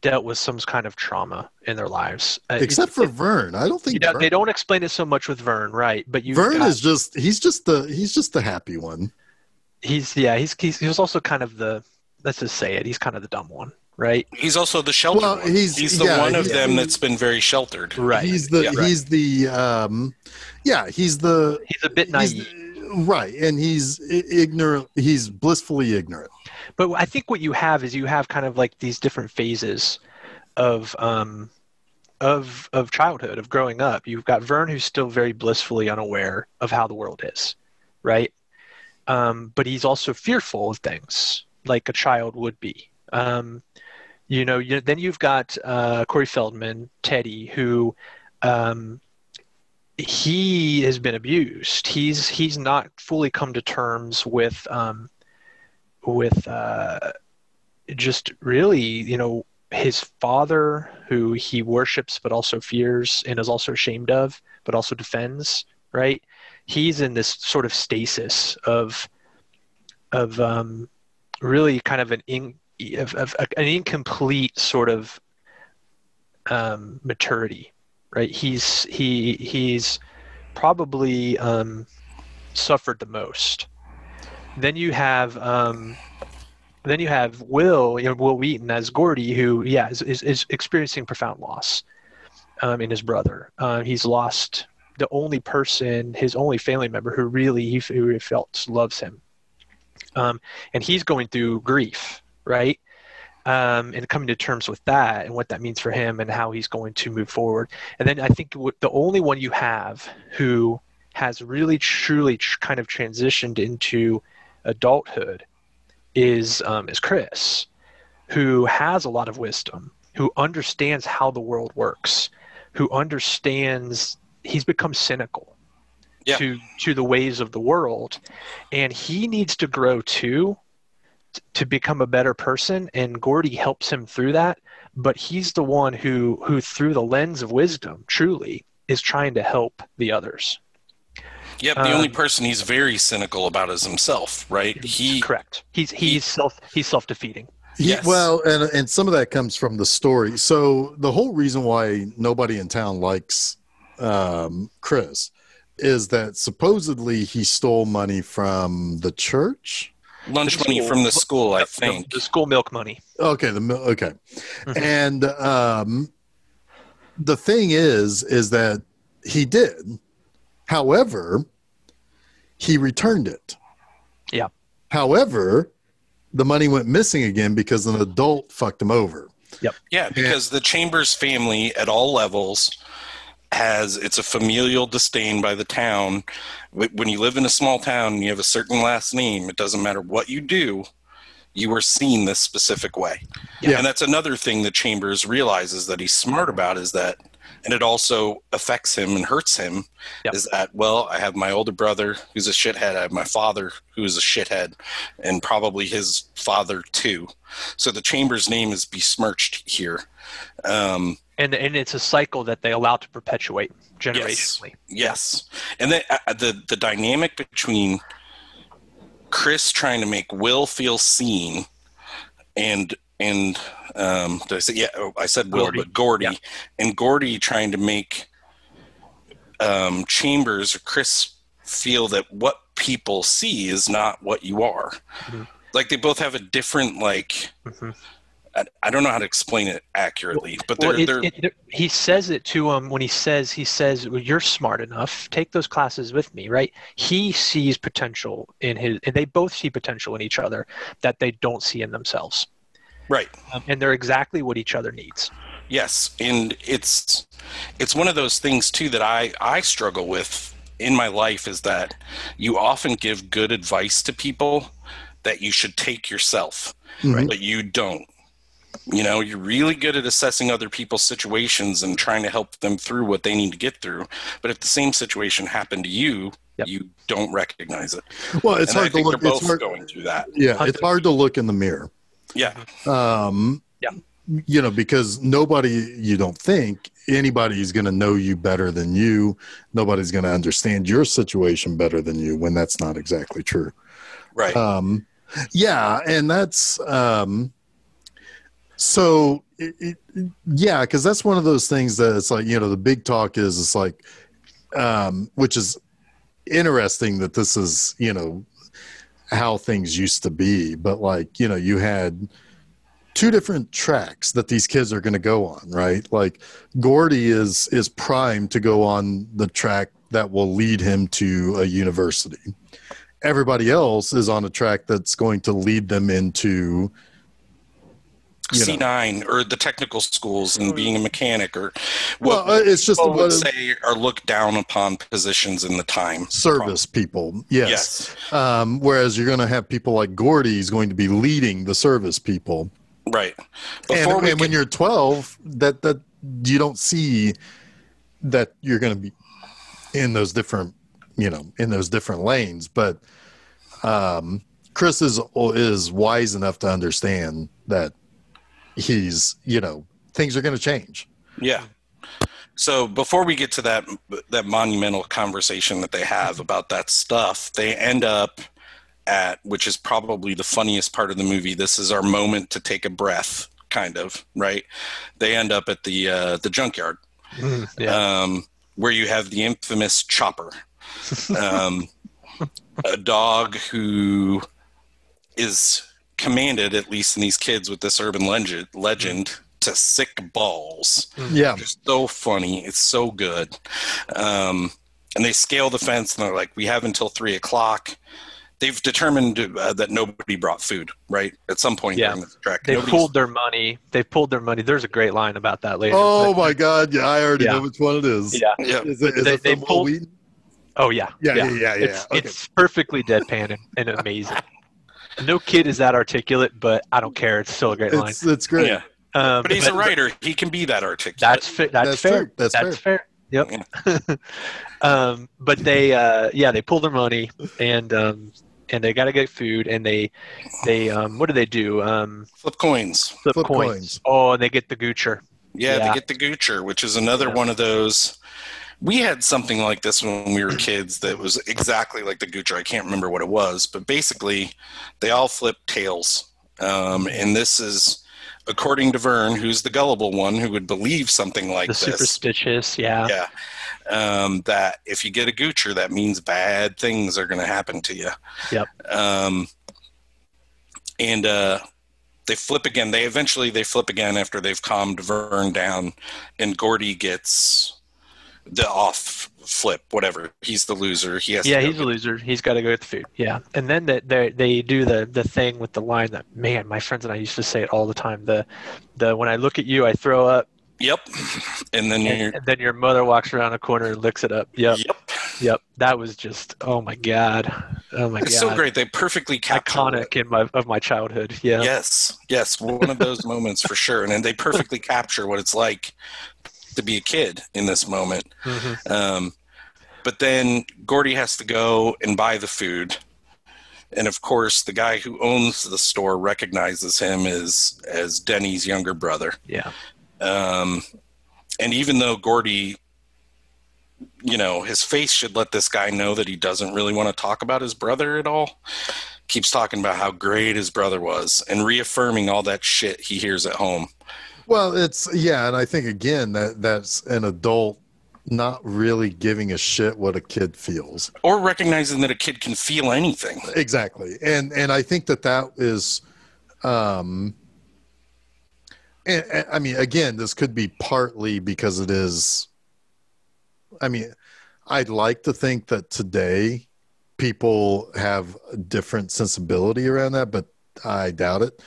[SPEAKER 3] dealt with some kind of trauma in their lives.
[SPEAKER 2] Except for Vern. I don't think
[SPEAKER 3] they don't explain it so much with Vern, right? But
[SPEAKER 2] Vern is he's just the happy one.
[SPEAKER 3] He's also kind of let's just say it, he's kind of the dumb one, right?
[SPEAKER 1] He's also the sheltered one. He's the one of them that's been very sheltered.
[SPEAKER 3] Right.
[SPEAKER 2] He's a bit naive. Right, and he's ignorant. He's blissfully ignorant.
[SPEAKER 3] But I think what you have is kind of like these different phases of childhood, of growing up. You've got Vern, who's still very blissfully unaware of how the world is, right? But he's also fearful of things, like a child would be. Then you've got Corey Feldman, Teddy, who he has been abused. He's not fully come to terms with just really, his father, who he worships but also fears and is also ashamed of, but also defends, right? He's in this sort of stasis of really kind of an incomplete sort of maturity, right? He's probably suffered the most. Then you have Will Wheaton as Gordy, who is experiencing profound loss in his brother. He's lost the only person, his only family member who he felt loves him. And he's going through grief, right? And coming to terms with that and what that means for him and how he's going to move forward. And then I think the only one you have who has really truly kind of transitioned into adulthood is Chris, who has a lot of wisdom, who understands how the world works, who understands he's become cynical to the ways of the world, and he needs to grow too to become a better person, and Gordy helps him through that, but he's the one who through the lens of wisdom truly is trying to help the others.
[SPEAKER 1] Yep, the only person he's very cynical about is himself, right?
[SPEAKER 3] Correct. He's self-defeating.
[SPEAKER 2] Yes. Well, and some of that comes from the story. So the whole reason why nobody in town likes Chris is that supposedly he stole money from the church.
[SPEAKER 1] Lunch money from the school, I think.
[SPEAKER 3] The school milk money.
[SPEAKER 2] Okay, okay. Mm-hmm. And the thing is that he did. However, he returned it.
[SPEAKER 3] Yeah.
[SPEAKER 2] However, the money went missing again because an adult fucked him over.
[SPEAKER 3] Yep.
[SPEAKER 1] Yeah, because the Chambers family at all levels it's a familial disdain by the town. When you live in a small town and you have a certain last name, it doesn't matter what you do, you are seen this specific way. Yeah. And that's another thing that Chambers realizes that he's smart about is that, and it also affects him and hurts him, is that, well, I have my older brother who's a shithead, I have my father who is a shithead, and probably his father too. So the Chambers name is besmirched here.
[SPEAKER 3] And it's a cycle that they allow to perpetuate generationally.
[SPEAKER 1] Yes. And then the dynamic between Chris trying to make Will feel seen and did I say, I said Will, but Gordy, and Gordy trying to make Chambers or Chris feel that what people see is not what you are. Mm-hmm. Like they both have a different I don't know how to explain it accurately, but
[SPEAKER 3] he says it to him when he says, well, you're smart enough, take those classes with me, right? He sees potential and they both see potential in each other that they don't see in themselves.
[SPEAKER 1] Right.
[SPEAKER 3] And they're exactly what each other needs.
[SPEAKER 1] Yes. And it's one of those things too that I struggle with in my life is that you often give good advice to people that you should take yourself, but you don't. You're really good at assessing other people's situations and trying to help them through what they need to get through. But if the same situation happened to you, you don't recognize it.
[SPEAKER 2] Well, it's hard to look.
[SPEAKER 1] They're both going through that.
[SPEAKER 2] Yeah, it's hard to look in the mirror.
[SPEAKER 1] Yeah.
[SPEAKER 2] Because you don't think anybody's going to know you better than you. Nobody's going to understand your situation better than you when that's not exactly true.
[SPEAKER 1] Right.
[SPEAKER 2] And that's So, yeah, because that's one of those things that it's like, the big talk is, it's like, which is interesting that this is, how things used to be. But like, you had two different tracks that these kids are going to go on, right? Like Gordy is primed to go on the track that will lead him to a university. Everybody else is on a track that's going to lead them into
[SPEAKER 1] C9 or the technical schools and being a mechanic, or
[SPEAKER 2] it's just
[SPEAKER 1] what would say are looked down upon positions in the time.
[SPEAKER 2] Service people, yes. Whereas you're going to have people like Gordy is going to be leading the service people,
[SPEAKER 1] right?
[SPEAKER 2] And when you're 12, that you don't see that you're going to be in those different, in those different lanes. But Chris is wise enough to understand that he's, things are going to change.
[SPEAKER 1] Yeah. So before we get to that monumental conversation that they have about that stuff, they end up at, which is probably the funniest part of the movie. This is our moment to take a breath, kind of, right? They end up at the junkyard, where you have the infamous Chopper, a dog who is commanded, at least in these kids with this urban legend, to sick balls.
[SPEAKER 2] Yeah.
[SPEAKER 1] Just so funny. It's so good. And they scale the fence and they're like, we have until 3:00. They've determined that nobody brought food, right? At some point during the track.
[SPEAKER 3] They've pulled their money. There's a great line about that later.
[SPEAKER 2] Oh my God. Yeah. I already know which one it is.
[SPEAKER 3] Yeah.
[SPEAKER 2] Is it
[SPEAKER 3] they pulled, oh yeah.
[SPEAKER 2] Yeah.
[SPEAKER 3] It's perfectly deadpan and amazing. No kid is that articulate, but I don't care. It's still a great line.
[SPEAKER 2] It's great.
[SPEAKER 1] Yeah. But he's a writer. He can be that articulate.
[SPEAKER 3] That's fair. That's fair. Yep. Yeah. But they pull their money and they got to get food and they what do they do?
[SPEAKER 1] Flip coins.
[SPEAKER 2] Flip coins.
[SPEAKER 3] Oh, and they get the goocher.
[SPEAKER 1] Yeah, they get the goocher, which is another one of those. We had something like this when we were kids that was exactly like the goocher. I can't remember what it was, but basically they all flip tails. And this is, according to Vern, who's the gullible one who would believe something like this.
[SPEAKER 3] The superstitious, yeah.
[SPEAKER 1] Yeah. That if you get a goocher, that means bad things are going to happen to you.
[SPEAKER 3] Yep.
[SPEAKER 1] And they flip again. They flip again after they've calmed Vern down, and Gordy gets the off flip, whatever. He's the loser. He's
[SPEAKER 3] a loser. He's got to go get the food. Yeah. And then they do the thing with the line that, man, my friends and I used to say it all the time. The when I look at you, I throw up.
[SPEAKER 1] Yep. And then
[SPEAKER 3] your mother walks around a corner and licks it up. Yep. That was just, oh my God.
[SPEAKER 1] It's so great. They perfectly capture
[SPEAKER 3] iconic of my childhood. Yeah.
[SPEAKER 1] Yes. One of those moments for sure. And then they perfectly capture what it's like to be a kid in this moment. Mm-hmm. But then Gordy has to go and buy the food. And of course, the guy who owns the store recognizes him as Denny's younger brother.
[SPEAKER 3] Yeah.
[SPEAKER 1] And even though Gordy, his face should let this guy know that he doesn't really want to talk about his brother at all, keeps talking about how great his brother was and reaffirming all that shit he hears at home.
[SPEAKER 2] Well, and I think, again, that's an adult not really giving a shit what a kid feels.
[SPEAKER 1] Or recognizing that a kid can feel anything.
[SPEAKER 2] Exactly. And I think that is, and I mean, again, this could be partly because it is, I mean, I'd like to think that today people have a different sensibility around that, but I doubt it.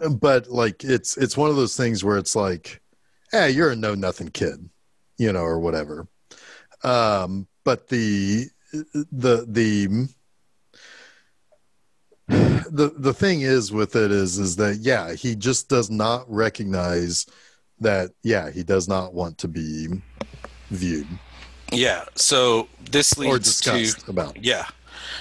[SPEAKER 2] But like it's one of those things where it's like, you're a know nothing kid, or whatever. But the thing is with it is that he just does not recognize that he does not want to be viewed.
[SPEAKER 1] Yeah. So this leads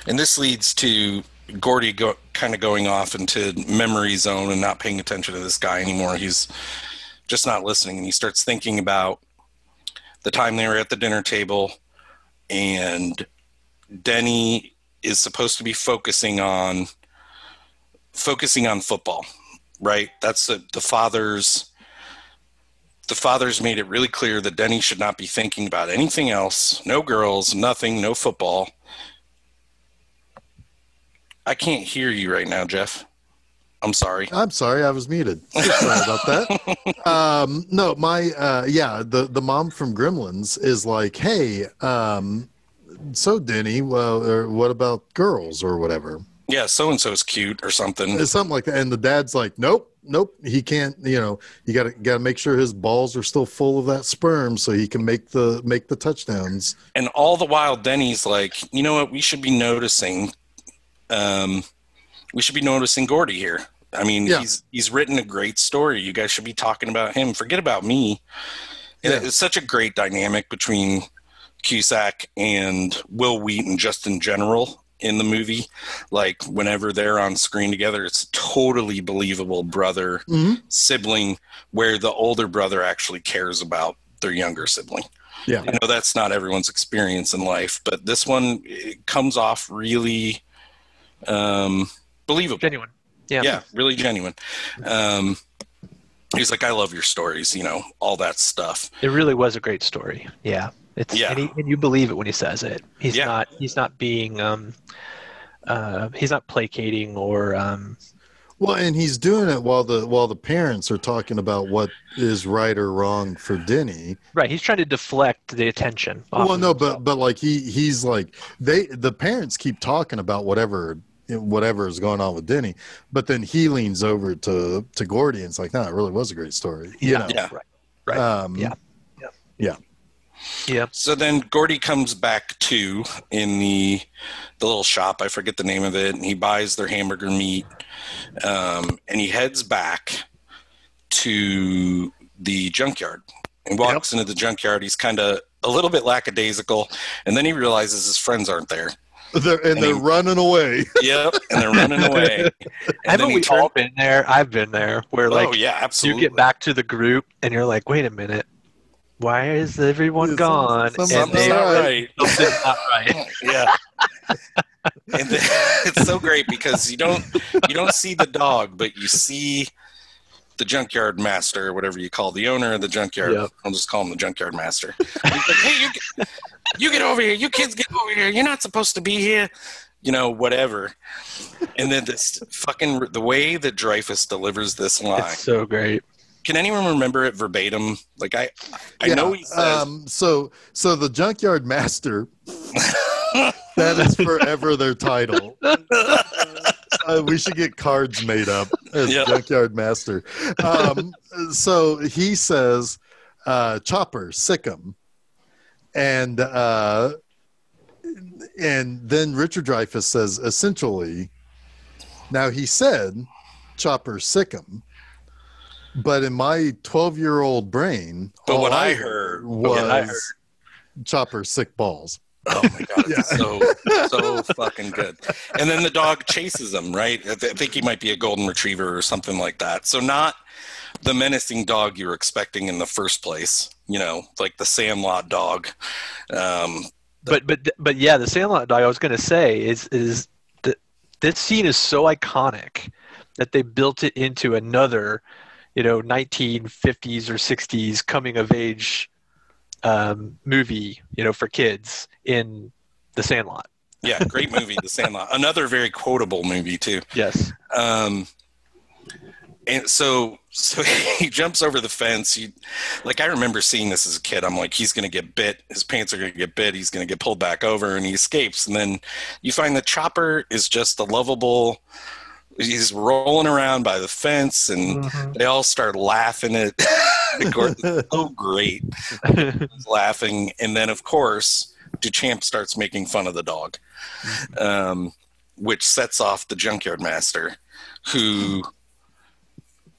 [SPEAKER 1] and this leads to Gordy kind of going off into memory zone and not paying attention to this guy anymore. He's just not listening, and he starts thinking about the time they were at the dinner table, and Denny is supposed to be focusing on focusing on football, right? That's the father's. The father's made it really clear that Denny should not be thinking about anything else. No girls, nothing, no football. I can't hear you right now, Jeff. I'm sorry.
[SPEAKER 2] I'm sorry, I was muted. Sorry about that. No, the mom from Gremlins is like, hey, so Denny, well, or what about girls or whatever?
[SPEAKER 1] Yeah, so-and-so's cute or something.
[SPEAKER 2] It's something like that. And the dad's like, nope, he can't, you gotta make sure his balls are still full of that sperm so he can make the touchdowns.
[SPEAKER 1] And all the while Denny's like, you know what, we should be noticing Gordy here. I mean, he's written a great story. You guys should be talking about him. Forget about me. Yeah. It's such a great dynamic between Cusack and Will Wheaton just in general in the movie. Like, whenever they're on screen together, it's a totally believable brother-sibling where the older brother actually cares about their younger sibling.
[SPEAKER 2] Yeah.
[SPEAKER 1] I know that's not everyone's experience in life, but this one, it comes off really believable.
[SPEAKER 3] Genuine.
[SPEAKER 1] Yeah, really genuine. He's like, I love your stories, all that stuff.
[SPEAKER 3] It really was a great story. Yeah. And you believe it when he says it. He's not being he's not placating or
[SPEAKER 2] well, and he's doing it while the parents are talking about what is right or wrong for Denny.
[SPEAKER 3] Right, he's trying to deflect the attention.
[SPEAKER 2] Well, no, but like he's like the parents keep talking about whatever is going on with Denny, but then he leans over to Gordy and it's like, no, it really was a great story.
[SPEAKER 1] Yeah.
[SPEAKER 3] Right. Yeah.
[SPEAKER 1] So then Gordy comes back in the little shop. I forget the name of it. And he buys their hamburger meat. And he heads back to the junkyard and walks into the junkyard. He's kind of a little bit lackadaisical. And then he realizes his friends aren't there.
[SPEAKER 2] They're running away.
[SPEAKER 1] Yep, and they're running away.
[SPEAKER 3] Haven't we all been there? I've been there. Where
[SPEAKER 1] absolutely.
[SPEAKER 3] You get back to the group and you're like, wait a minute. Why is everyone gone?
[SPEAKER 1] Something's not right.
[SPEAKER 3] Something's not right.
[SPEAKER 1] Yeah. And it's so great because you don't see the dog, but you see the junkyard master, or whatever you call the owner of the junkyard. Yep. I'll just call him the junkyard master. He's like, hey, you get over here. You kids get over here. You're not supposed to be here. Whatever. And then the way that Dreyfuss delivers this line.
[SPEAKER 3] It's so great.
[SPEAKER 1] Can anyone remember it verbatim? Like I know he says.
[SPEAKER 2] So the junkyard master. That is forever their title. We should get cards made up as junkyard master. So he says, "Chopper, sick 'em," and then Richard Dreyfuss says, essentially, now he said, "Chopper, sick 'em." But in my 12-year-old brain,
[SPEAKER 1] what I heard
[SPEAKER 2] was Chopper sick balls.
[SPEAKER 1] Oh my god, it's so fucking good. And then the dog chases him, right? I think he might be a golden retriever or something like that. So not the menacing dog you were expecting in the first place, like the Sandlot dog.
[SPEAKER 3] But yeah, the Sandlot dog. I was going to say is that this scene is so iconic that they built it into another 1950s or 60s coming of age movie, for kids in The Sandlot.
[SPEAKER 1] Yeah, great movie, The Sandlot. Another very quotable movie too.
[SPEAKER 3] Yes.
[SPEAKER 1] And so he jumps over the fence. I remember seeing this as a kid. I'm like, he's going to get bit. His pants are going to get bit. He's going to get pulled back over, and he escapes. And then you find that Chopper is just a lovable. He's rolling around by the fence, and they all start laughing at Gordon's so great. He's laughing, and then of course Duchamp starts making fun of the dog, which sets off the junkyard master, who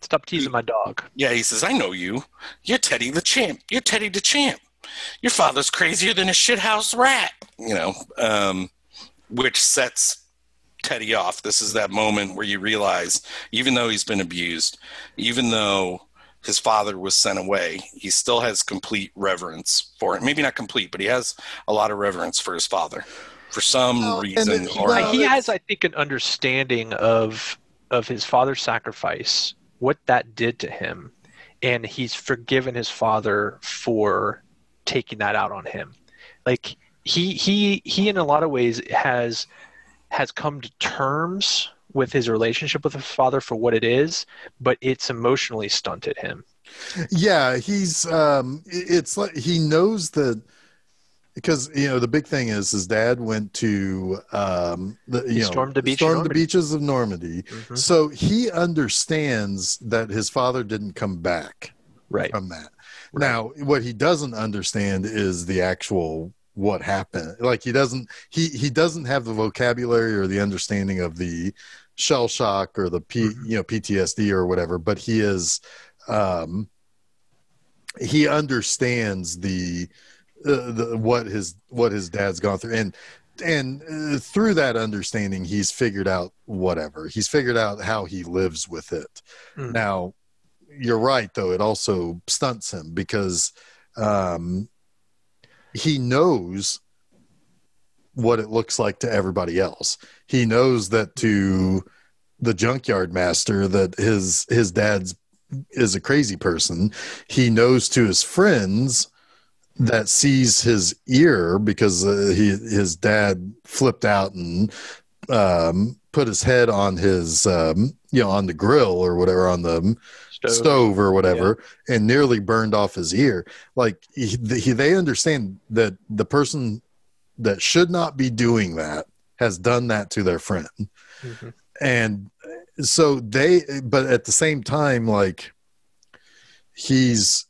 [SPEAKER 3] stop teasing my dog.
[SPEAKER 1] Yeah, he says, "I know you. You're Teddy the Champ. You're Teddy the Champ. Your father's crazier than a shithouse rat." Which sets Teddy off. This is that moment where you realize, even though he's been abused, even though his father was sent away, he still has complete reverence for it. Maybe not complete, but he has a lot of reverence for his father for some reason.
[SPEAKER 3] He has, I think, an understanding of of his father's sacrifice, what that did to him, and he's forgiven his father for taking that out on him. Like he in a lot of ways has come to terms with his relationship with his father for what it is, but it's emotionally stunted him.
[SPEAKER 2] Yeah, he's it's like he knows that, because the big thing is his dad went to
[SPEAKER 3] Stormed the
[SPEAKER 2] beaches of Normandy.
[SPEAKER 3] Mm-hmm.
[SPEAKER 2] So he understands that his father didn't come back from that.
[SPEAKER 3] Right.
[SPEAKER 2] Now, what he doesn't understand is the actual what happened. Like he doesn't have the vocabulary or the understanding of the shell shock or the PTSD or whatever, but he is he understands the what his dad's gone through, and through that understanding he's figured out how he lives with it. Now you're right, though, it also stunts him because he knows what it looks like to everybody else. He knows that to the junkyard master that his dad's is a crazy person. He knows to his friends that sees his ear because his dad flipped out and put his head on his on the grill or whatever, on the stove or whatever, and nearly burned off his ear. Like they understand that the person that should not be doing that has done that to their friend.
[SPEAKER 3] Mm-hmm.
[SPEAKER 2] And so but at the same time, like he's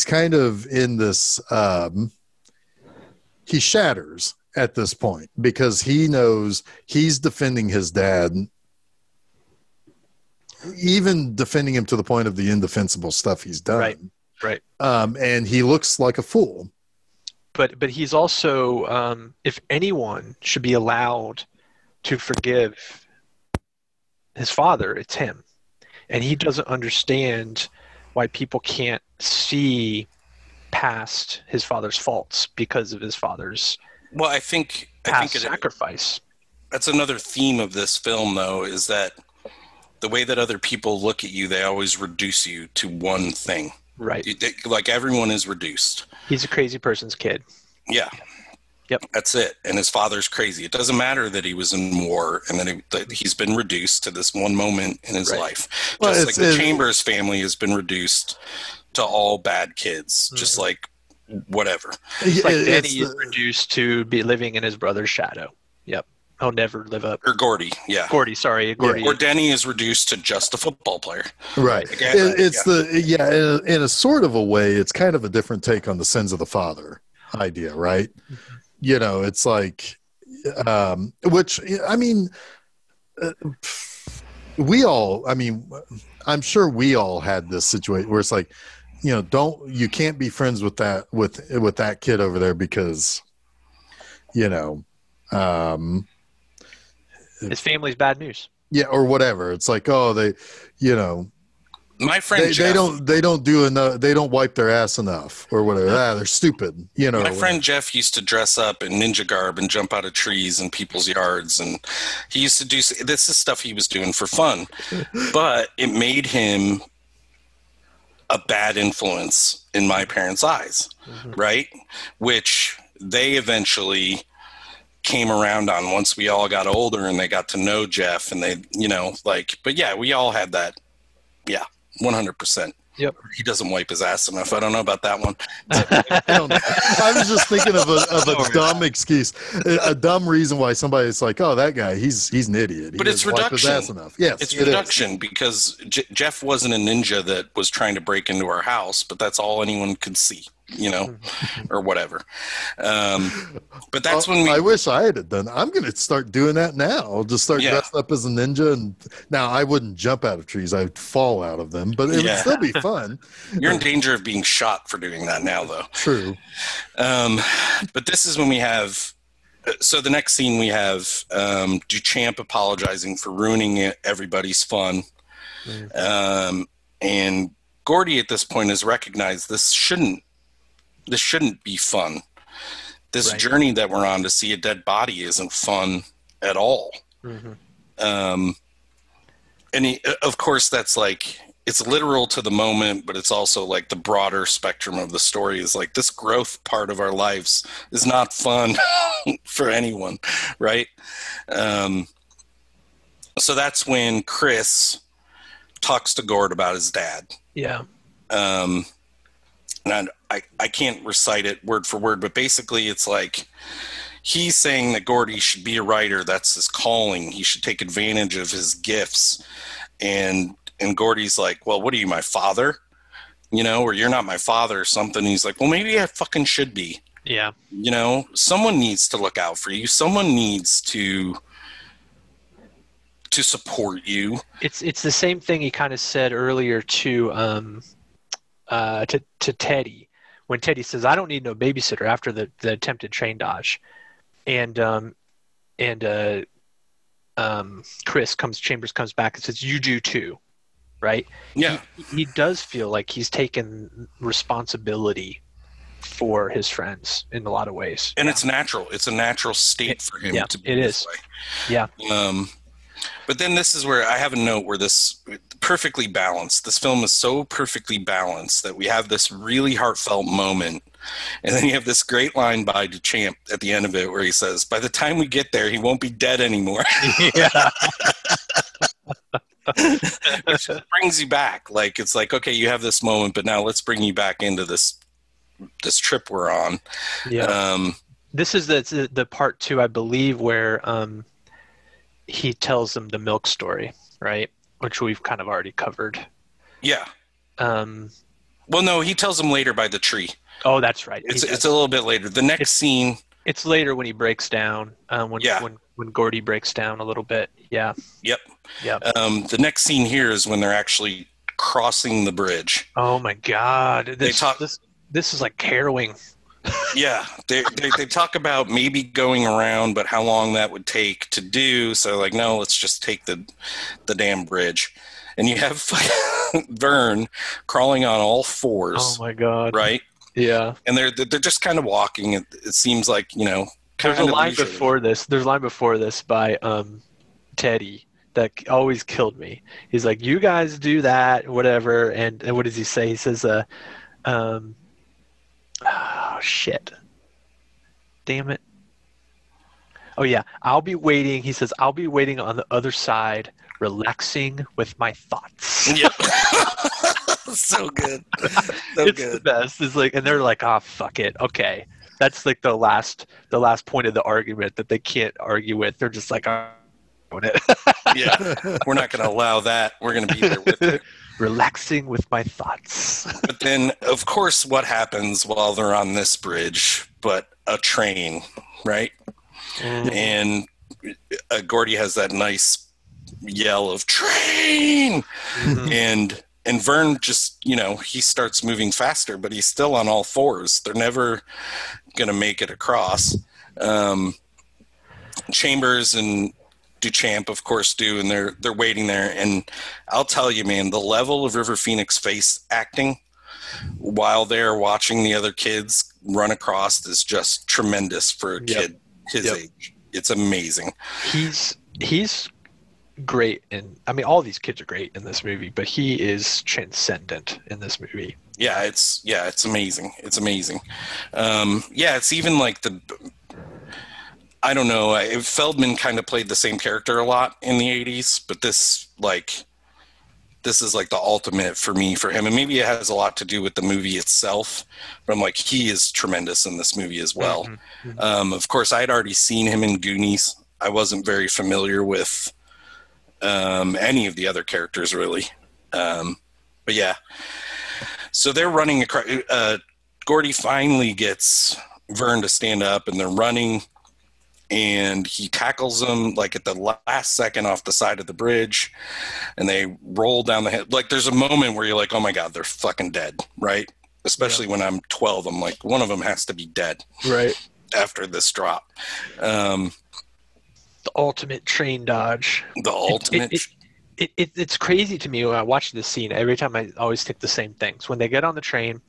[SPEAKER 2] kind of in this he shatters at this point because he knows he's defending his dad, even defending him to the point of the indefensible stuff he's done.
[SPEAKER 3] Right.
[SPEAKER 2] And he looks like a fool.
[SPEAKER 3] But he's also, if anyone should be allowed to forgive his father, it's him. And he doesn't understand why people can't see past his father's faults because of his father's sacrifice.
[SPEAKER 1] That's another theme of this film, though, is that the way that other people look at you, they always reduce you to one thing.
[SPEAKER 3] Right.
[SPEAKER 1] Like everyone is reduced.
[SPEAKER 3] He's a crazy person's kid.
[SPEAKER 1] Yeah.
[SPEAKER 3] Yep.
[SPEAKER 1] That's it. And his father's crazy. It doesn't matter that he was in war and that he's been reduced to this one moment in his life. Just like the Chambers family has been reduced to all bad kids. Mm-hmm. Just like whatever.
[SPEAKER 3] It's like Danny is reduced to be living in his brother's shadow. Yep. He'll never live up.
[SPEAKER 1] Or Gordy, yeah.
[SPEAKER 3] Gordy.
[SPEAKER 1] Or Denny is reduced to just a football player.
[SPEAKER 2] Right. In a sort of a way, it's kind of a different take on the sins of the father idea, right? Mm-hmm. It's like, which, I mean, I'm sure we all had this situation where it's like, you can't be friends with that kid over there because,
[SPEAKER 3] his family's bad news.
[SPEAKER 2] Yeah, or whatever. It's like, oh, they,
[SPEAKER 1] my friend
[SPEAKER 2] Jeff, they don't do enough. They don't wipe their ass enough, or whatever. They're stupid.
[SPEAKER 1] My friend Jeff used to dress up in ninja garb and jump out of trees in people's yards, and he used to do this is stuff he was doing for fun, but it made him a bad influence in my parents' eyes, mm-hmm. right? Which they eventually came around on once we all got older and they got to know Jeff, and they, but yeah, we all had that. Yeah. 100%.
[SPEAKER 3] Yep.
[SPEAKER 1] He doesn't wipe his ass enough. I don't know about that one.
[SPEAKER 2] I was just thinking of a dumb excuse, a dumb reason why somebody's like, "Oh, that guy, he's an idiot."
[SPEAKER 1] But it's reduction.
[SPEAKER 2] Wipe his ass enough. Yes,
[SPEAKER 1] it's reduction because Jeff wasn't a ninja that was trying to break into our house, but that's all anyone could see, or whatever. But that's when
[SPEAKER 2] I wish I had done. I'm going to start doing that now. I'll just start dressing up as a ninja, and now I wouldn't jump out of trees. I'd fall out of them, but it would still be fun.
[SPEAKER 1] You're in danger of being shot for doing that now, though.
[SPEAKER 2] True.
[SPEAKER 1] But this is when we have. So the next scene we have Duchamp apologizing for ruining everybody's fun, and Gordy at this point has recognized this shouldn't be fun. This journey that we're on to see a dead body isn't fun at all. Mm-hmm. And of course, that's like, it's literal to the moment, but it's also like the broader spectrum of the story is like this growth part of our lives is not fun for anyone, right? So that's when Chris talks to Gord about his dad.
[SPEAKER 3] Yeah.
[SPEAKER 1] And I can't recite it word for word, but basically it's like he's saying that Gordy should be a writer. That's his calling. He should take advantage of his gifts. And Gordy's like, well, what are you, my father? You know, or you're not my father or something. He's like, well, maybe I fucking should be.
[SPEAKER 3] Yeah.
[SPEAKER 1] You know, someone needs to look out for you. Someone needs to support you.
[SPEAKER 3] It's the same thing he kind of said earlier to Teddy, when Teddy says, I don't need no babysitter after the attempted train dodge. And Chambers comes back and says, you do too, right?
[SPEAKER 1] Yeah.
[SPEAKER 3] He does feel like he's taken responsibility for his friends in a lot of ways.
[SPEAKER 1] And it's natural. It's a natural state for him to be this way.
[SPEAKER 3] Yeah.
[SPEAKER 1] But then this is where I have a note where this perfectly balanced. This film is so perfectly balanced that we have this really heartfelt moment. And then you have this great line by Duchamp at the end of it where he says, by the time we get there, he won't be dead anymore.
[SPEAKER 3] Yeah.
[SPEAKER 1] Which brings you back. Like, it's like, okay, you have this moment, but now let's bring you back into this trip we're on.
[SPEAKER 3] Yeah. This is the part two, I believe, where he tells them the milk story, right? Which we've kind of already covered.
[SPEAKER 1] Yeah. Well, no, he tells them later by the tree.
[SPEAKER 3] Oh, that's right.
[SPEAKER 1] It's a little bit later. The next scene.
[SPEAKER 3] It's later when he breaks down. When Gordy breaks down a little bit. Yeah.
[SPEAKER 1] Yep.
[SPEAKER 3] Yep.
[SPEAKER 1] The next scene here is when they're actually crossing the bridge.
[SPEAKER 3] Oh my God! This is like harrowing.
[SPEAKER 1] Yeah, they talk about maybe going around, but how long that would take to do. So like, no, let's just take the damn bridge. And you have Vern crawling on all fours.
[SPEAKER 3] Oh my God!
[SPEAKER 1] Right?
[SPEAKER 3] Yeah.
[SPEAKER 1] And they're just kind of walking. It seems like, you know.
[SPEAKER 3] There's a line before this. There's a line before this by Teddy that always killed me. He's like, "You guys do that, whatever." And what does he say? He says, "Oh shit, damn it." Oh yeah, I'll be waiting. He says, "I'll be waiting on the other side, relaxing with my thoughts."
[SPEAKER 1] Yep. So good.
[SPEAKER 3] It's good. The best. It's like, and they're like, "Oh fuck it, okay." That's like the last point of the argument that they can't argue with. They're just like, "Oh, it."
[SPEAKER 1] Yeah, we're not going to allow that. We're going to be there with you.
[SPEAKER 3] Relaxing with my thoughts.
[SPEAKER 1] But then, of course, what happens while they're on this bridge? But a train, right? And Gordy has that nice yell of train, and Vern just, you know, he starts moving faster, but he's still on all fours. They're never going to make it across. Chambers and Duchamp, of course, do, and they're waiting there. And I'll tell you, man, the level of River Phoenix face acting while they're watching the other kids run across is just tremendous for a kid his age. It's amazing.
[SPEAKER 3] He's great, and I mean, all these kids are great in this movie, but he is transcendent in this movie.
[SPEAKER 1] Yeah, it's amazing. It's amazing. It's even like I don't know. Feldman kind of played the same character a lot in the 80s, but this is like the ultimate for me for him. And maybe it has a lot to do with the movie itself, but I'm like, he is tremendous in this movie as well. Of course, I had already seen him in Goonies. I wasn't very familiar with any of the other characters, really. But yeah. So they're running across. Gordy finally gets Vern to stand up, and they're running. And he tackles them like at the last second off the side of the bridge, and they roll down the hill. Like, there's a moment where you're like, oh my God, they're fucking dead, right? Especially when I'm 12, I'm like, one of them has to be dead,
[SPEAKER 3] right?
[SPEAKER 1] After this drop.
[SPEAKER 3] The ultimate train dodge.
[SPEAKER 1] The ultimate.
[SPEAKER 3] It's crazy to me when I watch this scene. Every time I always think the same things. When they get on the train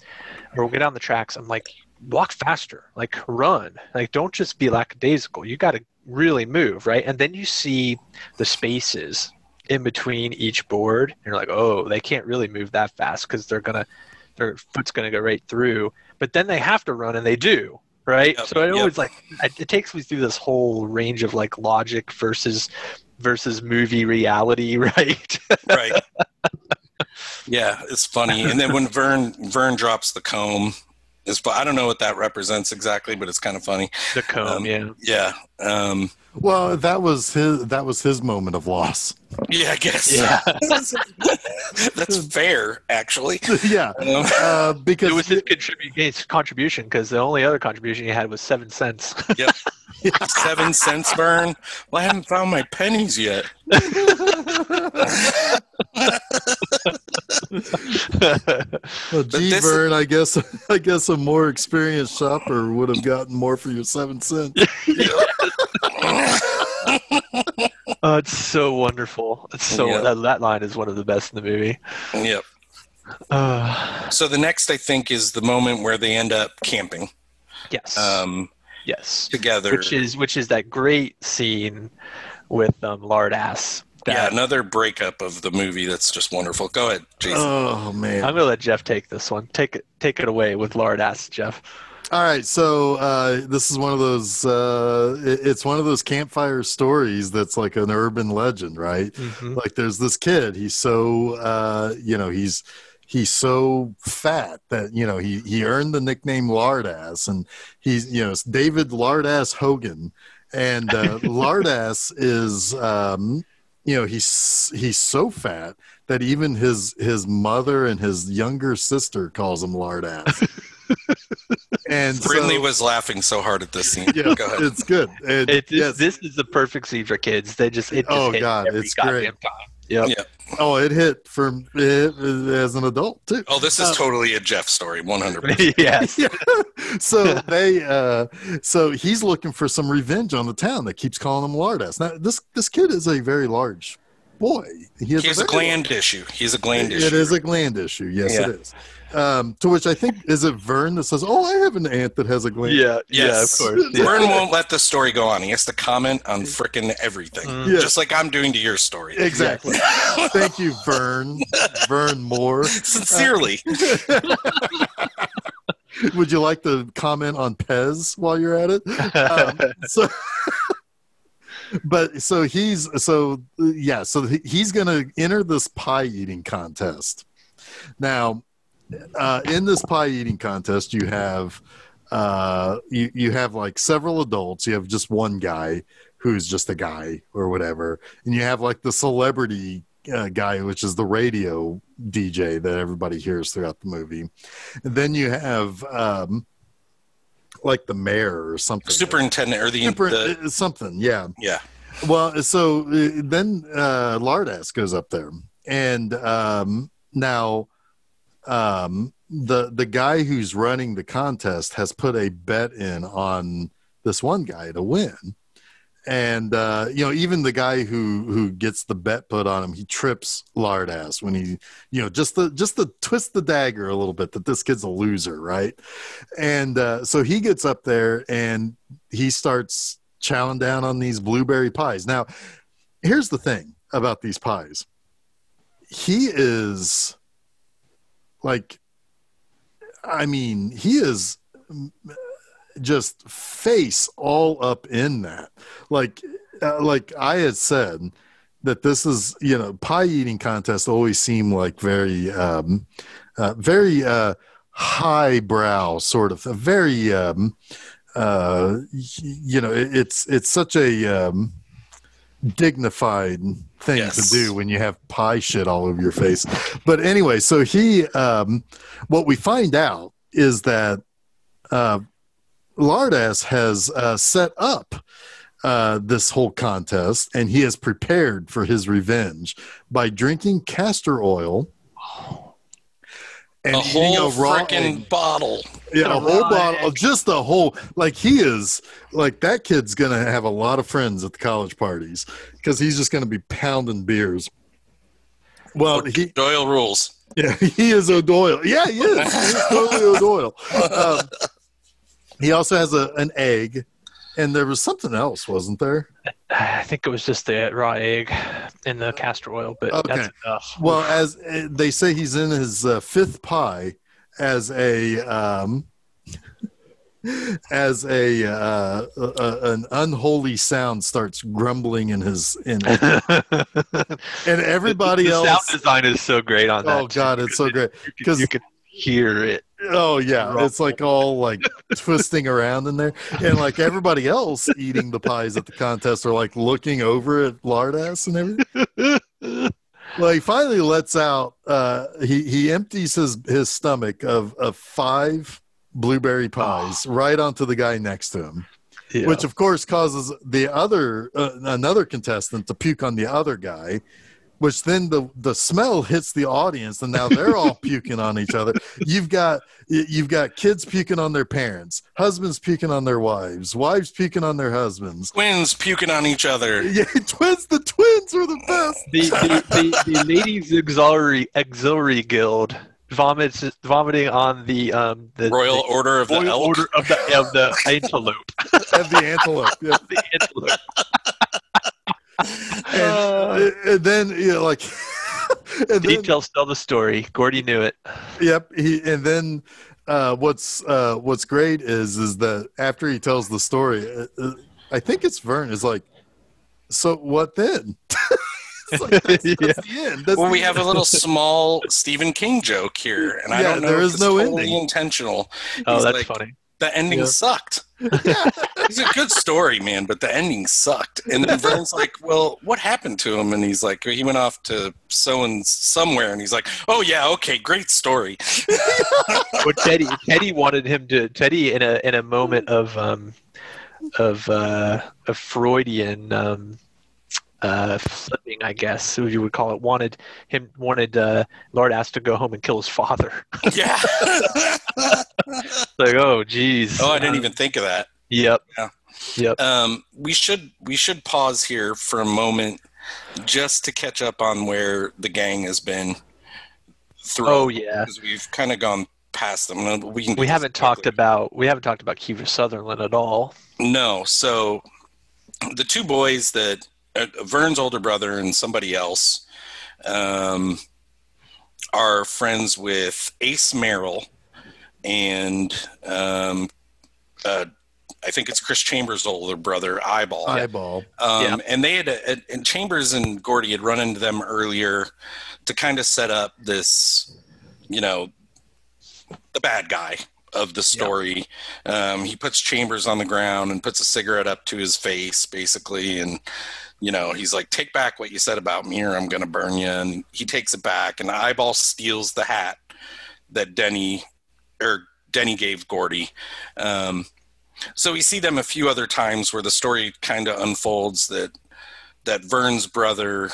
[SPEAKER 3] or get on the tracks, I'm like, walk faster, like run, like don't just be lackadaisical. You got to really move, right? And then you see the spaces in between each board. And you're like, oh, they can't really move that fast because their foot's gonna go right through. But then they have to run, and they do, right?
[SPEAKER 1] Yep,
[SPEAKER 3] So it
[SPEAKER 1] yep.
[SPEAKER 3] always it takes me through this whole range of like logic versus movie reality, right?
[SPEAKER 1] Right. Yeah, it's funny. And then when Vern drops the comb, I don't know what that represents exactly, but it's kind of funny.
[SPEAKER 3] The comb, yeah.
[SPEAKER 1] Yeah.
[SPEAKER 2] Well, that was his moment of loss.
[SPEAKER 1] Yeah, I guess.
[SPEAKER 3] Yeah.
[SPEAKER 1] That's fair, actually.
[SPEAKER 2] Yeah, because
[SPEAKER 3] It was his contribution, because the only other contribution he had was 7 cents.
[SPEAKER 1] Yep. 7 cents, Vern. Well, I haven't found my pennies yet.
[SPEAKER 2] Well, gee, Vern, I guess a more experienced shopper would have gotten more for your 7 cents.
[SPEAKER 3] Oh, it's so wonderful. It's so that line is one of the best in the movie.
[SPEAKER 1] Yep. So the next, I think, is the moment where they end up camping.
[SPEAKER 3] Yes. Yes.
[SPEAKER 1] Together.
[SPEAKER 3] Which is that great scene with Lardass.
[SPEAKER 1] Yeah, another breakup of the movie that's just wonderful. Go ahead, Jason.
[SPEAKER 2] Oh man,
[SPEAKER 3] I'm gonna let Jeff take this one. Take it away with Lardass, Jeff.
[SPEAKER 2] All right, so this is one of those. It's one of those campfire stories that's like an urban legend, right?
[SPEAKER 3] Mm-hmm.
[SPEAKER 2] Like there's this kid. He's so he's so fat that he earned the nickname Lardass, and he's it's David Lardass Hogan, and Lardass is he's so fat that even his mother and his younger sister calls him Lardass. And
[SPEAKER 1] Brinley was laughing so hard at this scene.
[SPEAKER 2] Yeah,
[SPEAKER 1] go ahead.
[SPEAKER 2] It's good.
[SPEAKER 3] This is the perfect scene for kids. It just hit every
[SPEAKER 2] it's
[SPEAKER 3] goddamn
[SPEAKER 2] great
[SPEAKER 3] time. Yep.
[SPEAKER 1] Yeah.
[SPEAKER 2] Oh, it hit as an adult too.
[SPEAKER 1] Oh, this is totally a Jeff story, 100%.
[SPEAKER 3] Yes.
[SPEAKER 2] Yeah. So he's looking for some revenge on the town that keeps calling him Lardass. Now this kid is a very large boy. He has a
[SPEAKER 1] gland issue. He's a gland issue.
[SPEAKER 2] It is a gland issue. Yes,
[SPEAKER 1] Yeah.
[SPEAKER 2] it is. To which I think, is it Vern that says, "Oh, I have an aunt that has a gland."
[SPEAKER 3] Yeah,
[SPEAKER 1] Yes.
[SPEAKER 3] of course. Yeah.
[SPEAKER 1] Vern won't let the story go on. He has to comment on frickin' everything, just like I'm doing to your story.
[SPEAKER 2] Exactly. Thank you, Vern. Vern Moore.
[SPEAKER 1] Sincerely.
[SPEAKER 2] Would you like to comment on Pez while you're at it? So he's going to enter this pie eating contest. Now, in this pie eating contest, you have you have like several adults. You have just one guy who's just a guy or whatever, and you have like the celebrity guy, which is the radio DJ that everybody hears throughout the movie. And then you have like the mayor or something,
[SPEAKER 1] Superintendent, or
[SPEAKER 2] something. Yeah.
[SPEAKER 1] Yeah.
[SPEAKER 2] Well, so then Lardass goes up there, and now the guy who's running the contest has put a bet in on this one guy to win. And even the guy who gets the bet put on him, he trips Lardass when he just to twist the dagger a little bit that this kid's a loser, right? And so he gets up there and he starts chowing down on these blueberry pies. Now, here's the thing about these pies. He is he is just face all up in that. Like I had said, that this is, pie eating contests always seem like very highbrow sort of, very, it's such a dignified thing to do when you have pie shit all over your face. But anyway, so what we find out is that Lardass has set up this whole contest, and he has prepared for his revenge by drinking castor oil and
[SPEAKER 1] a whole freaking bottle.
[SPEAKER 2] Yeah, a whole bottle, just a whole. Like, he is like, that kid's gonna have a lot of friends at the college parties because he's just gonna be pounding beers. Well,
[SPEAKER 1] Doyle rules.
[SPEAKER 2] Yeah, he is O'Doyle. Yeah, he is. He's totally O'Doyle. He also has an egg And there was something else, wasn't there?
[SPEAKER 3] I think it was just the raw egg and the castor oil, but
[SPEAKER 2] Okay.
[SPEAKER 3] that's enough.
[SPEAKER 2] Well, as they say, he's in his fifth pie as an unholy sound starts grumbling in his and everybody
[SPEAKER 3] the
[SPEAKER 2] else.
[SPEAKER 3] sound design is so great on that.
[SPEAKER 2] Oh God, it's so great
[SPEAKER 3] because you can hear it.
[SPEAKER 2] Oh yeah, it's like all like twisting around in there, and like everybody else eating the pies at the contest are like looking over at Lardass and everything. Well, he finally lets out. He empties his stomach of 5 blueberry pies right onto the guy next to him, which of course causes the other another contestant to puke on the other guy. Which then the smell hits the audience, and now they're all puking on each other. You've got kids puking on their parents, husbands puking on their wives puking on their husbands,
[SPEAKER 1] twins puking on each other.
[SPEAKER 2] Yeah, twins. The twins are the best.
[SPEAKER 3] The ladies auxiliary guild vomiting on the
[SPEAKER 1] Royal Order of the Elk.
[SPEAKER 3] Order of the antelope.
[SPEAKER 2] Of the antelope. Yeah.
[SPEAKER 3] The antelope.
[SPEAKER 2] And then like and
[SPEAKER 3] details tell the story. Gordy knew it.
[SPEAKER 2] Yep. And then what's great is that after he tells the story, I think it's Vern is like, so what then? Like, that's the end. That's
[SPEAKER 1] we have a little small Stephen King joke here, and I don't know
[SPEAKER 2] there
[SPEAKER 1] if
[SPEAKER 2] is
[SPEAKER 1] it's
[SPEAKER 2] no
[SPEAKER 1] totally
[SPEAKER 2] ending.
[SPEAKER 1] intentional.
[SPEAKER 3] Oh, that's
[SPEAKER 1] like,
[SPEAKER 3] funny.
[SPEAKER 1] The ending sucked. It's a good story, man, but the ending sucked. And then Vern's like, well, what happened to him? And he's like, he went off to somewhere, and he's like, oh yeah, okay, great story.
[SPEAKER 3] Well, Teddy wanted him to. Teddy in a moment of Freudian flipping, I guess you would call it, wanted Lardass to go home and kill his father.
[SPEAKER 1] Yeah.
[SPEAKER 3] Like, oh geez.
[SPEAKER 1] Oh, I didn't even think of that.
[SPEAKER 3] Yep.
[SPEAKER 1] Yeah.
[SPEAKER 3] Yep.
[SPEAKER 1] We should pause here for a moment just to catch up on where the gang has been through.
[SPEAKER 3] Oh yeah.
[SPEAKER 1] Because we've kind of gone past them.
[SPEAKER 3] We haven't talked about Kiefer Sutherland at all.
[SPEAKER 1] No. So the two boys that Vern's older brother and somebody else are friends with Ace Merrill and I think it's Chris Chambers' older brother, Eyeball. And they had and Chambers and Gordy had run into them earlier to kind of set up this, the bad guy of the story. He puts Chambers on the ground and puts a cigarette up to his face, basically, and he's like, take back what you said about me or I'm going to burn you. And he takes it back, and Eyeball steals the hat that Denny gave Gordy. So we see them a few other times where the story kind of unfolds that Vern's brother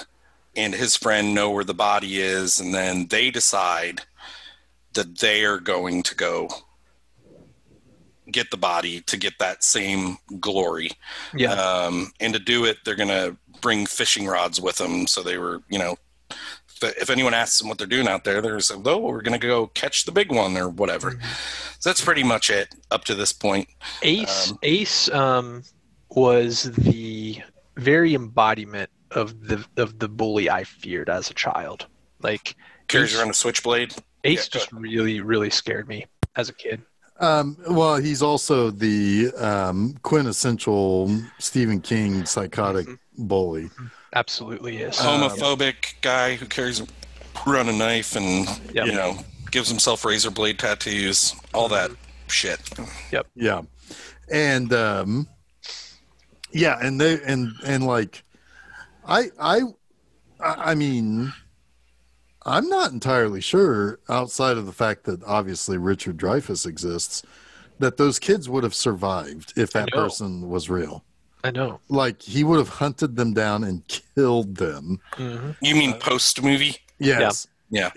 [SPEAKER 1] and his friend know where the body is, and then they decide that they are going to go get the body to get that same glory.
[SPEAKER 3] Yeah.
[SPEAKER 1] And to do it, they're going to bring fishing rods with them. So they were, if anyone asks them what they're doing out there, they're like, oh, we're going to go catch the big one or whatever. Mm-hmm. So that's pretty much it up to this point.
[SPEAKER 3] Ace was the very embodiment of the bully I feared as a child. Like,
[SPEAKER 1] carries around a switchblade.
[SPEAKER 3] Ace just really, really scared me as a kid.
[SPEAKER 2] Well, he's also the quintessential Stephen King psychotic bully.
[SPEAKER 3] Absolutely is.
[SPEAKER 1] Homophobic guy who carries around a knife and gives himself razor blade tattoos, all that shit.
[SPEAKER 3] Yep.
[SPEAKER 2] Yeah. And and like I mean, I'm not entirely sure, outside of the fact that obviously Richard Dreyfuss exists, that those kids would have survived if that person was real.
[SPEAKER 3] I know.
[SPEAKER 2] Like, he would have hunted them down and killed them.
[SPEAKER 1] Mm-hmm. You mean post-movie?
[SPEAKER 2] Yes.
[SPEAKER 1] Yeah.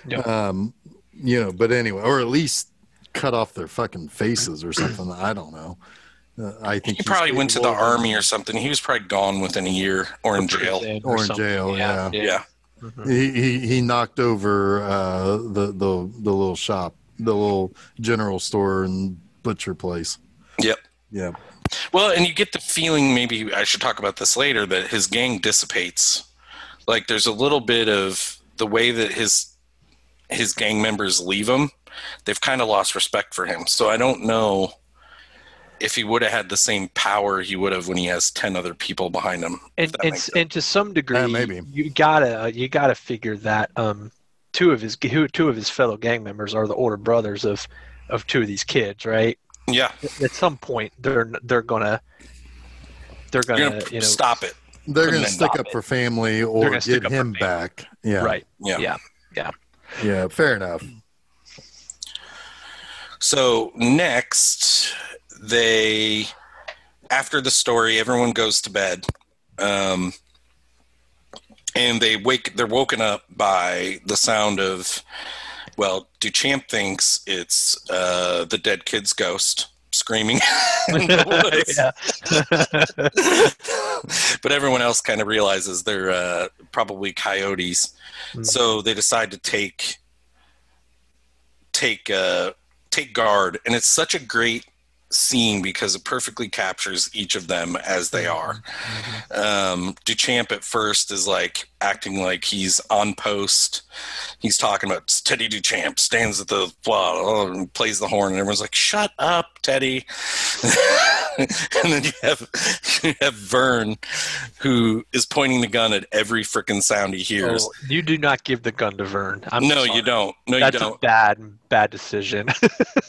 [SPEAKER 2] But anyway, or at least cut off their fucking faces or something. I don't know. I think
[SPEAKER 1] he probably went to the army or something. He was probably gone within a year or in jail.
[SPEAKER 2] Yeah.
[SPEAKER 1] Mm-hmm.
[SPEAKER 2] He knocked over the little shop, the little general store and butcher place.
[SPEAKER 1] Yep.
[SPEAKER 2] Yeah.
[SPEAKER 1] Well, and you get the feeling, maybe I should talk about this later, that his gang dissipates. Like there's a little bit of the way that his gang members leave him. They've kind of lost respect for him. So I don't know if he would have had the same power he would have when he has 10 other people behind him.
[SPEAKER 3] And to some degree,
[SPEAKER 2] maybe.
[SPEAKER 3] you gotta figure that two of his fellow gang members are the older brothers of two of these kids, right?
[SPEAKER 1] Yeah.
[SPEAKER 3] At some point, they're gonna
[SPEAKER 1] stop it.
[SPEAKER 2] They're going to stick up for family or get him back. Yeah.
[SPEAKER 3] Right.
[SPEAKER 1] Yeah.
[SPEAKER 2] Yeah. Fair enough.
[SPEAKER 1] So next, after the story, everyone goes to bed, and they're woken up by the sound of, well, Duchamp thinks it's the dead kid's ghost screaming in the woods. But everyone else kind of realizes they're probably coyotes. Mm-hmm. So they decide to take guard, and it's such a great scene because it perfectly captures each of them as they are. Mm-hmm. Duchamp at first is like acting like he's on post. He's talking about Teddy Duchamp stands at the and plays the horn, and everyone's like, "Shut up, Teddy." And then you have Vern, who is pointing the gun at every freaking sound he hears.
[SPEAKER 3] Oh, you do not give the gun to Vern.
[SPEAKER 1] No, you don't. No,
[SPEAKER 3] That's
[SPEAKER 1] you don't.
[SPEAKER 3] That's a bad decision.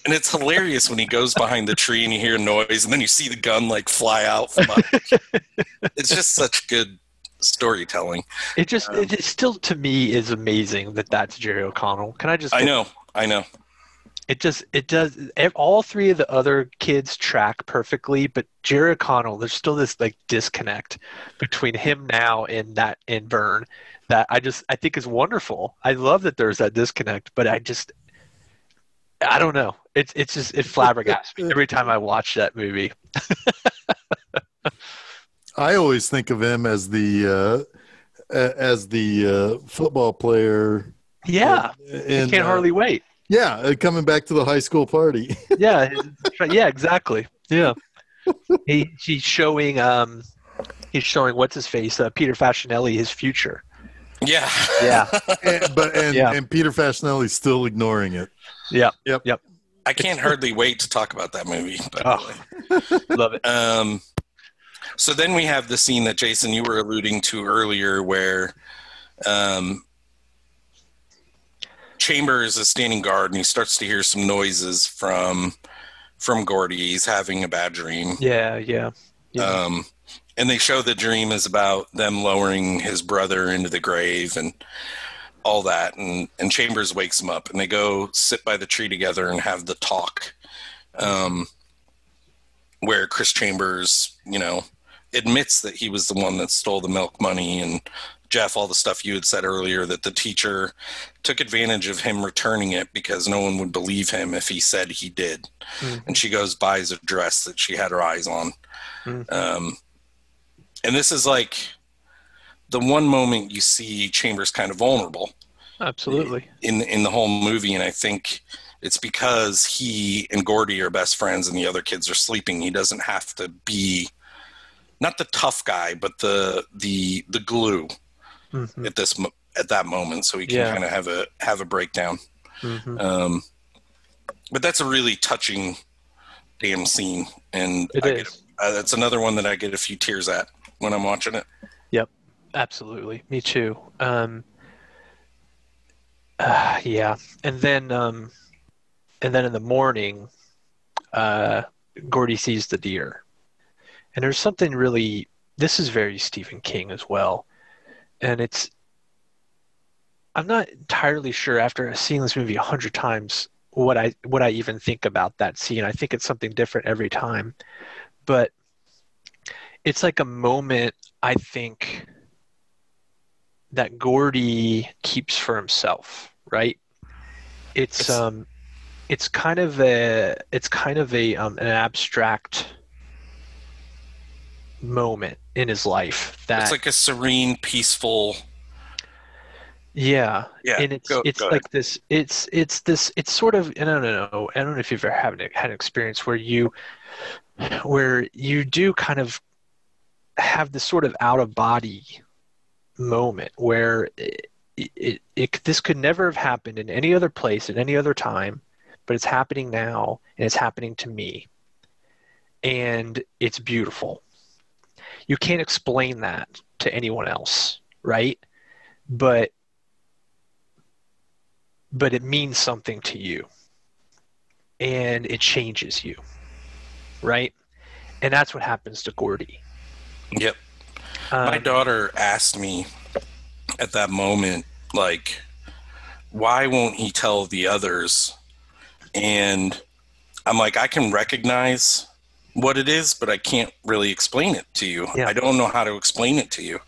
[SPEAKER 1] And it's hilarious when he goes behind the tree and you hear a noise, and then you see the gun like fly out from under. It's just such good storytelling.
[SPEAKER 3] It still to me is amazing that that's Jerry O'Connell. Can I just?
[SPEAKER 1] I know. It
[SPEAKER 3] does. All three of the other kids track perfectly, but Jerry O'Connell, there's still this like disconnect between him now and Vern that I think is wonderful. I love that there's that disconnect, but I don't know. It flabbergasts me every time I watch that movie.
[SPEAKER 2] I always think of him as the football player.
[SPEAKER 3] Yeah, he can't hardly wait.
[SPEAKER 2] Yeah, coming back to the high school party.
[SPEAKER 3] Yeah, exactly. Yeah, he's showing what's his face, Peter Facinelli, his future.
[SPEAKER 1] Yeah.
[SPEAKER 2] And Peter Facinelli's still ignoring it.
[SPEAKER 3] Yep.
[SPEAKER 1] I can't hardly wait to talk about that movie.
[SPEAKER 3] Love it.
[SPEAKER 1] So then we have the scene that Jason, you were alluding to earlier, where Chambers is standing guard and he starts to hear some noises from Gordy. He's having a bad dream.
[SPEAKER 3] Yeah.
[SPEAKER 1] And they show the dream is about them lowering his brother into the grave and all that. And Chambers wakes him up, and they go sit by the tree together and have the talk, where Chris Chambers, admits that he was the one that stole the milk money. And Jeff, all the stuff you had said earlier, that the teacher took advantage of him returning it because no one would believe him if he said he did. Mm-hmm. And she goes, buys a dress that she had her eyes on. Mm-hmm. And this is like the one moment you see Chambers kind of vulnerable.
[SPEAKER 3] Absolutely.
[SPEAKER 1] In the whole movie. And I think it's because he and Gordy are best friends and the other kids are sleeping. He doesn't have to be not the tough guy, but the glue mm-hmm. at that moment. So he can kind of have a breakdown. Mm-hmm. But that's a really touching damn scene. And that's another one that I get a few tears at when I'm watching it.
[SPEAKER 3] Yep. Absolutely. Me too. Yeah. And then in the morning, Gordy sees the deer. And there's something really, this is very Stephen King as well. And I'm not entirely sure after seeing this movie 100 times what I even think about that scene. I think it's something different every time. But it's like a moment, I think, that Gordy keeps for himself, right? It's kind of an abstract moment in his life that
[SPEAKER 1] it's like a serene, peaceful
[SPEAKER 3] Yeah,
[SPEAKER 1] Yeah,
[SPEAKER 3] and it's
[SPEAKER 1] go ahead.
[SPEAKER 3] like this. It's sort of. And I don't know if you've ever had an experience where you do kind of have this sort of out of body moment where this could never have happened in any other place at any other time, but it's happening now and it's happening to me, and it's beautiful. You can't explain that to anyone else, right? But it means something to you and it changes you, right? And that's what happens to Gordy.
[SPEAKER 1] Yep. My daughter asked me at that moment, like, why won't he tell the others? And I'm like, I can recognize what it is, but I can't really explain it to you.
[SPEAKER 3] Yeah.
[SPEAKER 1] I don't know how to explain it to you,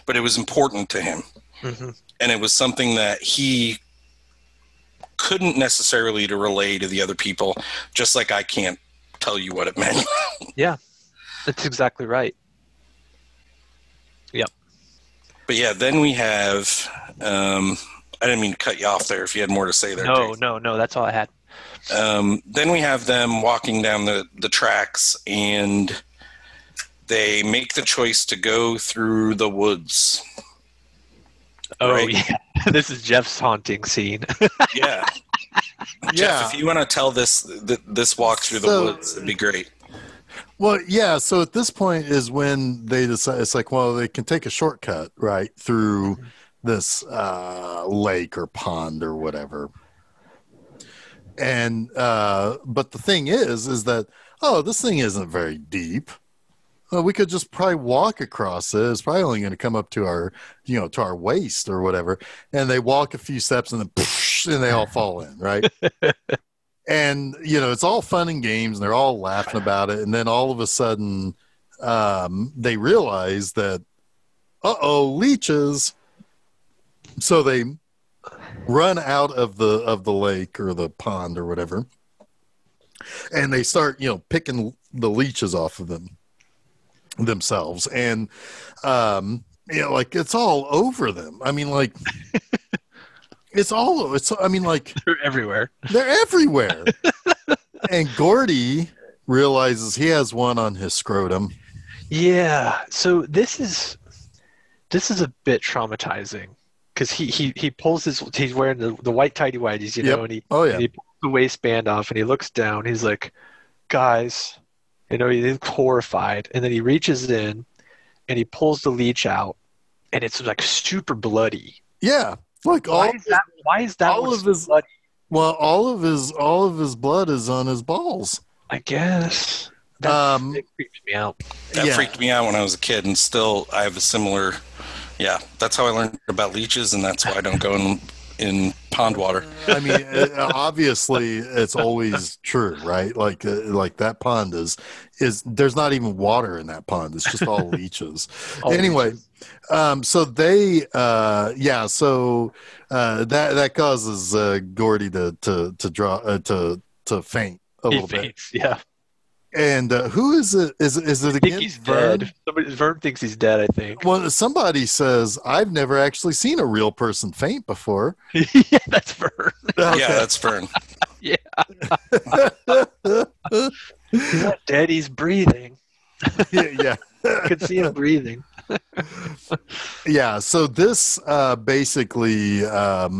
[SPEAKER 1] but it was important to him.
[SPEAKER 3] Mm-hmm.
[SPEAKER 1] And it was something that he couldn't necessarily to relay to the other people, just like I can't tell you what it meant.
[SPEAKER 3] Yeah, that's exactly right. Yep.
[SPEAKER 1] But yeah, then we have, I didn't mean to cut you off there if you had more to say there.
[SPEAKER 3] No,
[SPEAKER 1] Jason.
[SPEAKER 3] no, that's all I had.
[SPEAKER 1] Then we have them walking down the tracks, and they make the choice to go through the woods.
[SPEAKER 3] Oh,
[SPEAKER 1] right?
[SPEAKER 3] yeah. This is Jeff's haunting scene.
[SPEAKER 1] Yeah. Jeff, if you want to tell this walk through the woods, it'd be great.
[SPEAKER 2] Well, yeah. So at this point is when they decide, it's like, well, they can take a shortcut, right, through this lake or pond or whatever. And but the thing is that, oh, this thing isn't very deep. Well, we could just probably walk across it. It's probably only going to come up to our, to our waist or whatever. And they walk a few steps and then and they all fall in, right? And, it's all fun and games and they're all laughing about it. And then all of a sudden they realize that, leeches. So they run out of the lake or the pond or whatever. And they start, picking the leeches off of themselves. And, like it's all over them. I mean, like,
[SPEAKER 3] They're everywhere.
[SPEAKER 2] They're everywhere. And Gordy realizes he has one on his scrotum.
[SPEAKER 3] Yeah. So this is a bit traumatizing because he pulls he's wearing the white tighty whities,
[SPEAKER 2] Yep.
[SPEAKER 3] and he pulls the waistband off and he looks down. He's like, guys, he's horrified. And then he reaches in and he pulls the leech out and it's like super bloody.
[SPEAKER 2] Yeah. Like
[SPEAKER 3] why is that
[SPEAKER 2] all of his bloody? Well, all of his blood is on his balls.
[SPEAKER 3] I guess. It creeps me out.
[SPEAKER 1] That freaked me out when I was a kid, and still I have a similar. Yeah, that's how I learned about leeches, and that's why I don't go in pond water.
[SPEAKER 2] I mean, obviously, it's always true, right? Like that pond is there's not even water in that pond. It's just all leeches. Anyway, so they, that causes Gordy to faint a little bit.
[SPEAKER 3] Yeah.
[SPEAKER 2] And who is it? Is it again?
[SPEAKER 3] I think he's dead. Vern thinks he's dead, I think.
[SPEAKER 2] Well, somebody says, I've never actually seen a real person faint before.
[SPEAKER 3] Yeah, that's Vern.
[SPEAKER 2] Okay.
[SPEAKER 1] Yeah, that's Vern.
[SPEAKER 3] Yeah. He's not dead, he's breathing.
[SPEAKER 2] Yeah.
[SPEAKER 3] I could see him breathing.
[SPEAKER 2] Yeah, so this basically, at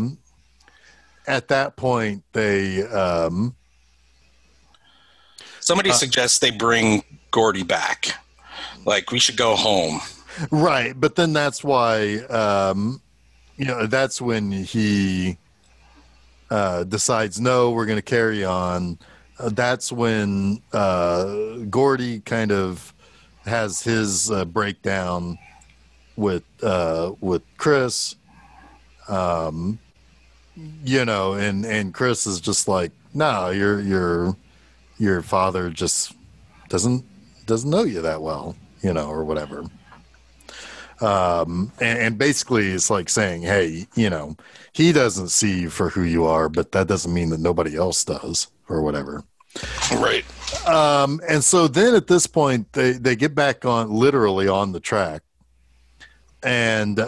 [SPEAKER 2] that point, they...
[SPEAKER 1] Somebody suggests they bring Gordy back. Like, we should go home.
[SPEAKER 2] Right, but then that's why, that's when he decides, no, we're going to carry on. That's when Gordy kind of has his breakdown with Chris, and Chris is just like, no, your father just doesn't know you that well, or whatever. And basically it's like saying, hey, he doesn't see you for who you are, but that doesn't mean that nobody else does or whatever.
[SPEAKER 1] Right.
[SPEAKER 2] And so then at this point they get back literally on the track, and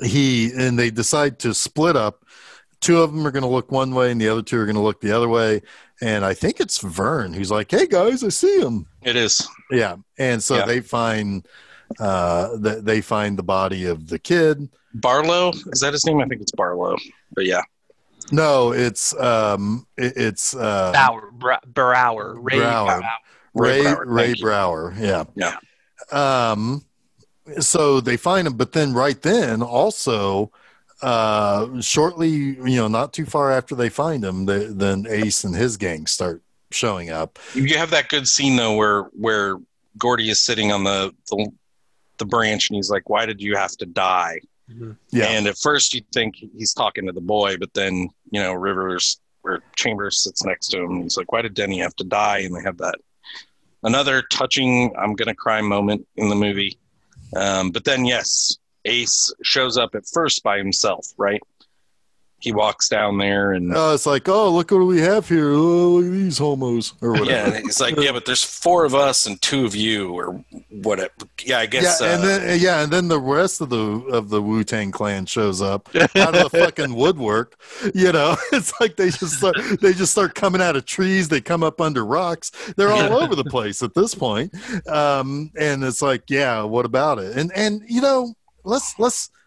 [SPEAKER 2] they decide to split up. Two of them are going to look one way and the other two are going to look the other way. And I think it's Vern who's like, "Hey guys, I see him."
[SPEAKER 1] It is.
[SPEAKER 2] Yeah. And so they find the body of the kid.
[SPEAKER 1] Barlow, is that his name? I think it's Barlow. But yeah.
[SPEAKER 2] No, it's
[SPEAKER 3] Brower.
[SPEAKER 2] Ray Brower. Yeah.
[SPEAKER 1] Yeah.
[SPEAKER 2] So they find him, but then right then also shortly, not too far after they find him, then Ace and his gang start showing up.
[SPEAKER 1] You have that good scene though where Gordy is sitting on the branch and he's like, "Why did you have to die?"
[SPEAKER 3] Mm-hmm.
[SPEAKER 2] Yeah.
[SPEAKER 1] And at first you think he's talking to the boy, but then Rivers or Chambers sits next to him and he's like, "Why did Denny have to die?" And they have that another touching I'm gonna cry moment in the movie. But then yes, Ace shows up at first by himself, right? He walks down there and
[SPEAKER 2] it's like, "Oh, look what we have here. Oh, look at these homos," or whatever.
[SPEAKER 1] Yeah, and he's like, "Yeah, but there's 4 of us and 2 of you," or whatever. Yeah, I guess.
[SPEAKER 2] Yeah, and then the rest of the Wu-Tang Clan shows up out of the fucking woodwork. It's like they just start coming out of trees. They come up under rocks. They're all over the place at this point. And it's like, yeah, what about it? And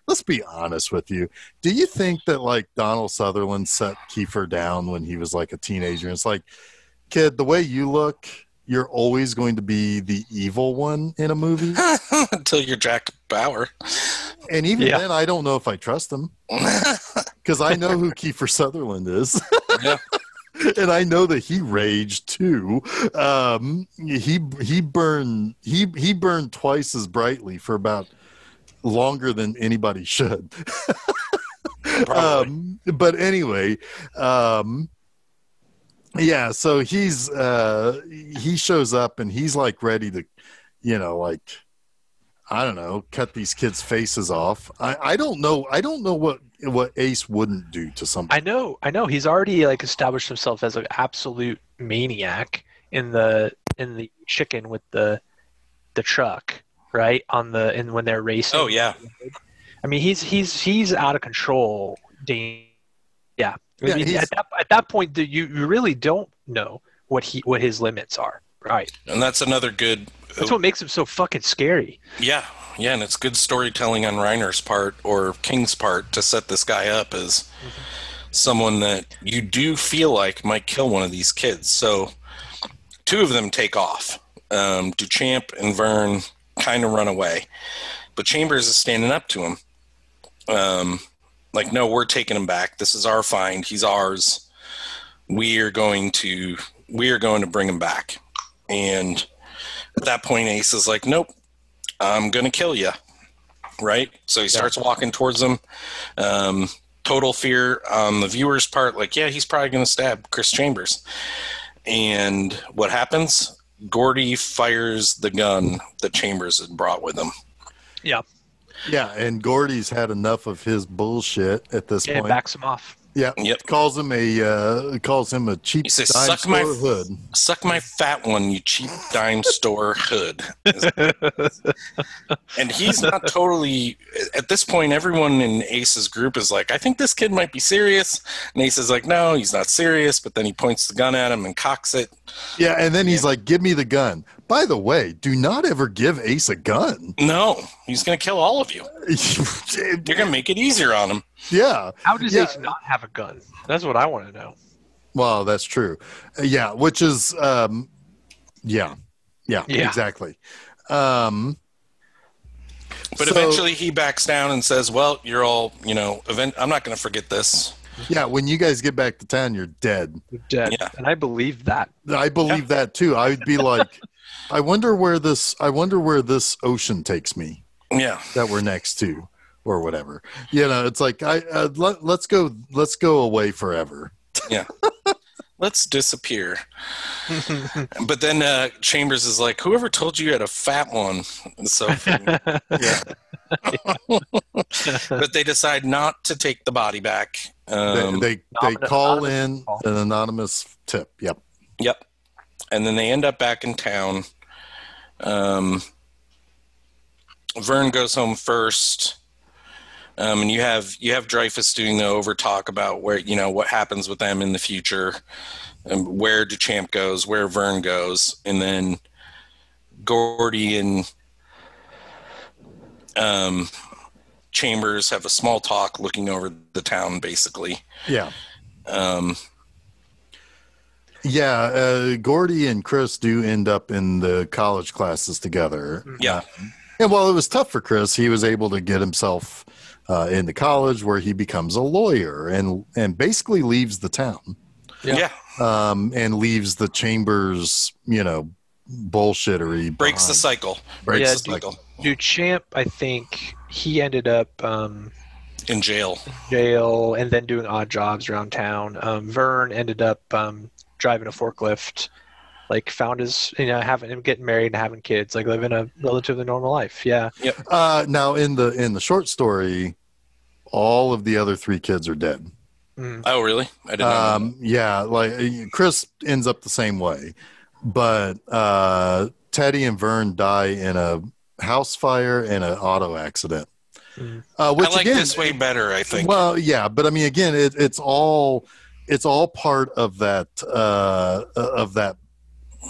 [SPEAKER 2] let's be honest with you. Do you think that like Donald Sutherland set Kiefer down when he was like a teenager? It's like, "Kid, the way you look, you're always going to be the evil one in a movie."
[SPEAKER 1] Until you're Jack Bauer.
[SPEAKER 2] And even then, I don't know if I trust him because I know who Kiefer Sutherland is.
[SPEAKER 1] Yeah.
[SPEAKER 2] And I know that he raged too. He burned twice as brightly for about longer than anybody should. But anyway, yeah, so he shows up and he's like ready to, I don't know, cut these kids' faces off. I don't know what Ace wouldn't do to somebody.
[SPEAKER 3] I know. He's already like established himself as an absolute maniac in the chicken with the truck. Right and when they're racing.
[SPEAKER 1] Oh yeah.
[SPEAKER 3] I mean, he's out of control. Yeah. I mean, at that point, you really don't know what his limits are. Right.
[SPEAKER 1] And that's another good.
[SPEAKER 3] That's what makes him so fucking scary.
[SPEAKER 1] Yeah, and it's good storytelling on Reiner's part or King's part to set this guy up as someone that you do feel like might kill one of these kids. So 2 of them take off. Duchamp and Vern kind of run away, but Chambers is standing up to him. Like, "No, we're taking him back. This is our find. He's ours. We are going to bring him back." And at that point, Ace is like, "Nope, I'm going to kill you." Right? So he starts walking towards them. Total fear on the viewer's part. Like, yeah, he's probably going to stab Chris Chambers. And what happens? Gordy fires the gun that Chambers had brought with him.
[SPEAKER 3] Yeah.
[SPEAKER 2] Yeah, and Gordy's had enough of his bullshit at this point.
[SPEAKER 3] Backs him off.
[SPEAKER 2] Yeah. Yep. Calls him a cheap
[SPEAKER 1] says,
[SPEAKER 2] dime store hood.
[SPEAKER 1] Suck my fat one, you cheap dime store hood. And he's not totally. At this point, everyone in Ace's group is like, "I think this kid might be serious." And Ace is like, "No, he's not serious." But then he points the gun at home and cocks it.
[SPEAKER 2] Yeah, and then he's like, "Give me the gun." By the way, do not ever give Ace a gun.
[SPEAKER 1] No, he's going to kill all of you. You're going to make it easier on him.
[SPEAKER 2] Yeah.
[SPEAKER 3] How does Ace not have a gun? That's what I want to know.
[SPEAKER 2] Well, that's true. Yeah, which is, yeah, exactly.
[SPEAKER 1] But eventually he backs down and says, "Well, you're all, I'm not going to forget this."
[SPEAKER 2] Yeah, when you guys get back to town, you're dead.
[SPEAKER 3] You're dead. Yeah. And I believe that.
[SPEAKER 2] I believe that too. I would be like, I wonder where this ocean takes me.
[SPEAKER 1] Yeah.
[SPEAKER 2] That we're next to or whatever. It's like let's go away forever.
[SPEAKER 1] Yeah. Let's disappear. But then Chambers is like, "Whoever told you had a fat one?" So yeah. But they decide not to take the body back.
[SPEAKER 2] They call in an anonymous tip. Yep.
[SPEAKER 1] And then they end up back in town. Vern goes home first. And you have Dreyfus doing the over talk about where, what happens with them in the future, and where Duchamp goes, where Vern goes, and then Gordy and Chambers have a small talk looking over the town, basically.
[SPEAKER 2] Yeah. Gordy and Chris do end up in the college classes together.
[SPEAKER 1] Yeah.
[SPEAKER 2] And while it was tough for Chris, he was able to get himself into college, where he becomes a lawyer and basically leaves the town.
[SPEAKER 1] Yeah.
[SPEAKER 2] And leaves the Chambers, bullshittery.
[SPEAKER 1] Breaks the cycle.
[SPEAKER 3] Duchamp, I think he ended up
[SPEAKER 1] in jail,
[SPEAKER 3] and then doing odd jobs around town. Vern ended up driving a forklift, like found his, having him getting married and having kids, like living a relatively normal life. Yeah.
[SPEAKER 1] Yep.
[SPEAKER 2] Now in the short story, all of the other 3 kids are dead.
[SPEAKER 1] Oh, really? I didn't know.
[SPEAKER 2] Yeah, like Chris ends up the same way, but Teddy and Vern die in a house fire and an auto accident. Which
[SPEAKER 1] I like
[SPEAKER 2] again,
[SPEAKER 1] this way better, I think.
[SPEAKER 2] Well, yeah, but I mean, again, it's all part of that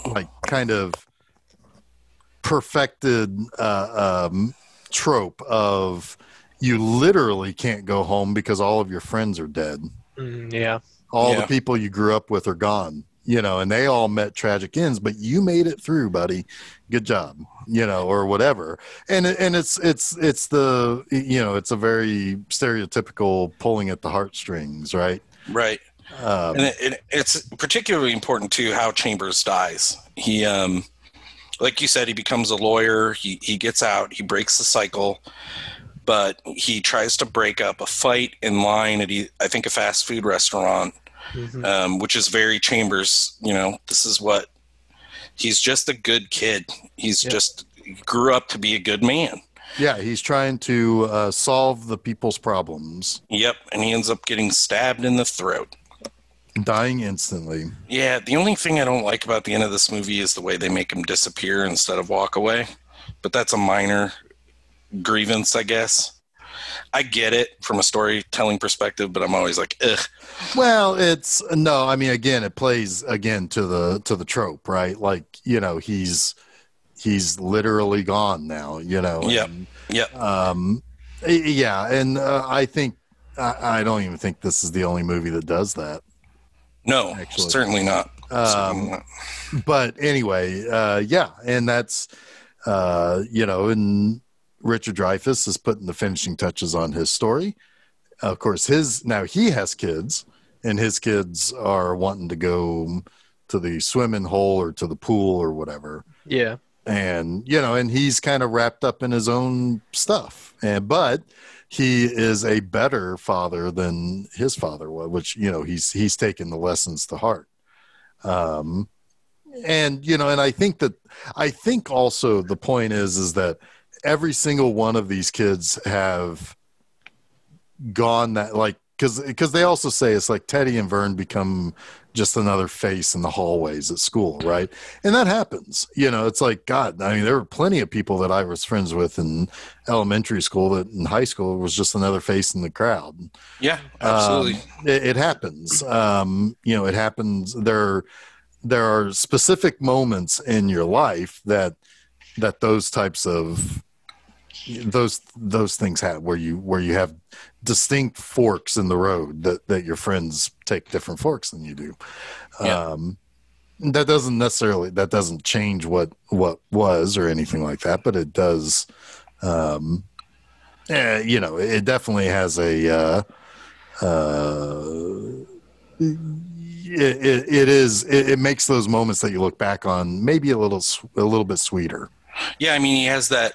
[SPEAKER 2] like kind of perfected trope of you literally can't go home because all of your friends are dead.
[SPEAKER 3] Yeah.
[SPEAKER 2] All the people you grew up with are gone, and they all met tragic ends, but you made it through, buddy. Good job, or whatever. And it's the, it's a very stereotypical pulling at the heartstrings, right?
[SPEAKER 1] Right. And it's particularly important too how Chambers dies. He, like you said, he becomes a lawyer. He gets out. He breaks the cycle, but he tries to break up a fight in line at I think a fast food restaurant, which is very Chambers. This is what he's just a good kid. He grew up to be a good man.
[SPEAKER 2] Yeah, he's trying to solve the people's problems.
[SPEAKER 1] Yep, and he ends up getting stabbed in the throat.
[SPEAKER 2] Dying instantly.
[SPEAKER 1] Yeah, the only thing I don't like about the end of this movie is the way they make him disappear instead of walk away. But that's a minor grievance, I guess. I get it from a storytelling perspective, but I'm always like, ugh.
[SPEAKER 2] Well, again, it plays again to the trope, right? Like, he's literally gone now,
[SPEAKER 1] Yeah.
[SPEAKER 2] Yeah, and I think I don't even think this is the only movie that does that.
[SPEAKER 1] No,
[SPEAKER 2] actually.
[SPEAKER 1] Certainly not.
[SPEAKER 2] But anyway, and that's and Richard Dreyfuss is putting the finishing touches on his story. Of course, now he has kids, and his kids are wanting to go to the swimming hole or to the pool or whatever.
[SPEAKER 3] Yeah.
[SPEAKER 2] And and he's kind of wrapped up in his own stuff, but he is a better father than his father was, which he's taken the lessons to heart. And I think also the point is that every single one of these kids have gone that, like, because they also say it's like Teddy and Vern become just another face in the hallways at school, right? And that happens. It's like, God, I mean, there were plenty of people that I was friends with in elementary school that in high school was just another face in the crowd.
[SPEAKER 1] Yeah, absolutely.
[SPEAKER 2] It happens. It happens. There are specific moments in your life that those types of those things have where you have distinct forks in the road that your friends take different forks than you do.
[SPEAKER 1] Yeah.
[SPEAKER 2] That doesn't change what was or anything like that, but it does. It definitely has a. It makes those moments that you look back on maybe a little bit sweeter.
[SPEAKER 1] Yeah, I mean, he has that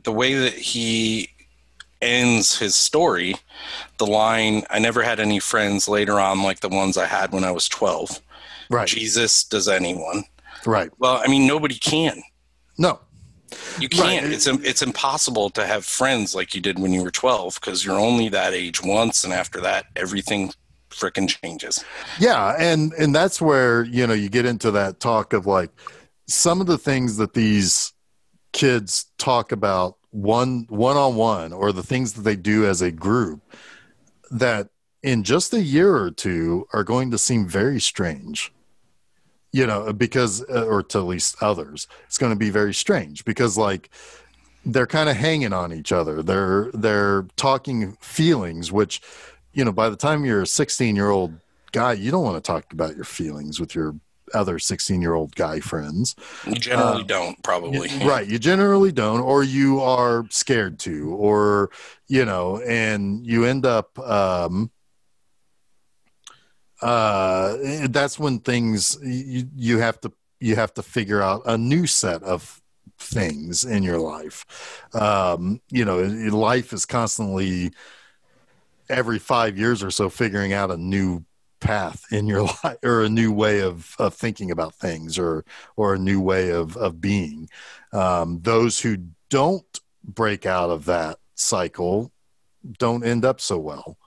[SPEAKER 1] the way that he ends his story, the line, "I never had any friends later on like the ones I had when I was 12.
[SPEAKER 2] Right.
[SPEAKER 1] Jesus, does anyone?"
[SPEAKER 2] Right.
[SPEAKER 1] Well, I mean, nobody can.
[SPEAKER 2] No.
[SPEAKER 1] You can't.
[SPEAKER 2] Right.
[SPEAKER 1] It's impossible to have friends like you did when you were 12 because you're only that age once, and after that, everything frickin' changes.
[SPEAKER 2] Yeah, and that's where you get into that talk of like some of the things that these kids talk about one-on-one, or the things that they do as a group, that in just a year or two are going to seem very strange, because, or to at least others, it's going to be very strange because, like, they're kind of hanging on each other. They're talking feelings, which, by the time you're a 16-year-old guy, you don't want to talk about your feelings with your other 16-year-old guy friends.
[SPEAKER 1] You generally don't, probably.
[SPEAKER 2] Right. You generally don't, or you are scared to, or, and you end up, that's when things, you have to figure out a new set of things in your life. Life is constantly, every 5 years or so, figuring out a new path in your life, or a new way of thinking about things, or a new way of being. Those who don't break out of that cycle don't end up so well.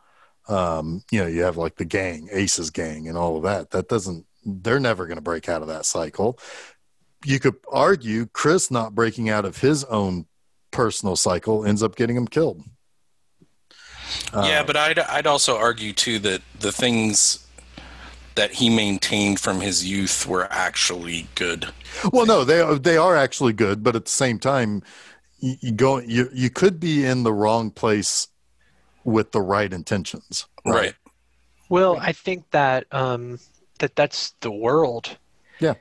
[SPEAKER 2] You have like the gang, Ace's gang, and all of that. They're never going to break out of that cycle. You could argue Chris not breaking out of his own personal cycle ends up getting him killed.
[SPEAKER 1] Yeah, but I'd also argue too that the things that he maintained from his youth were actually good.
[SPEAKER 2] Well, no, they are actually good, but at the same time, you could be in the wrong place with the right intentions.
[SPEAKER 1] Right.
[SPEAKER 3] Well, I think that that's the world.
[SPEAKER 2] Yeah.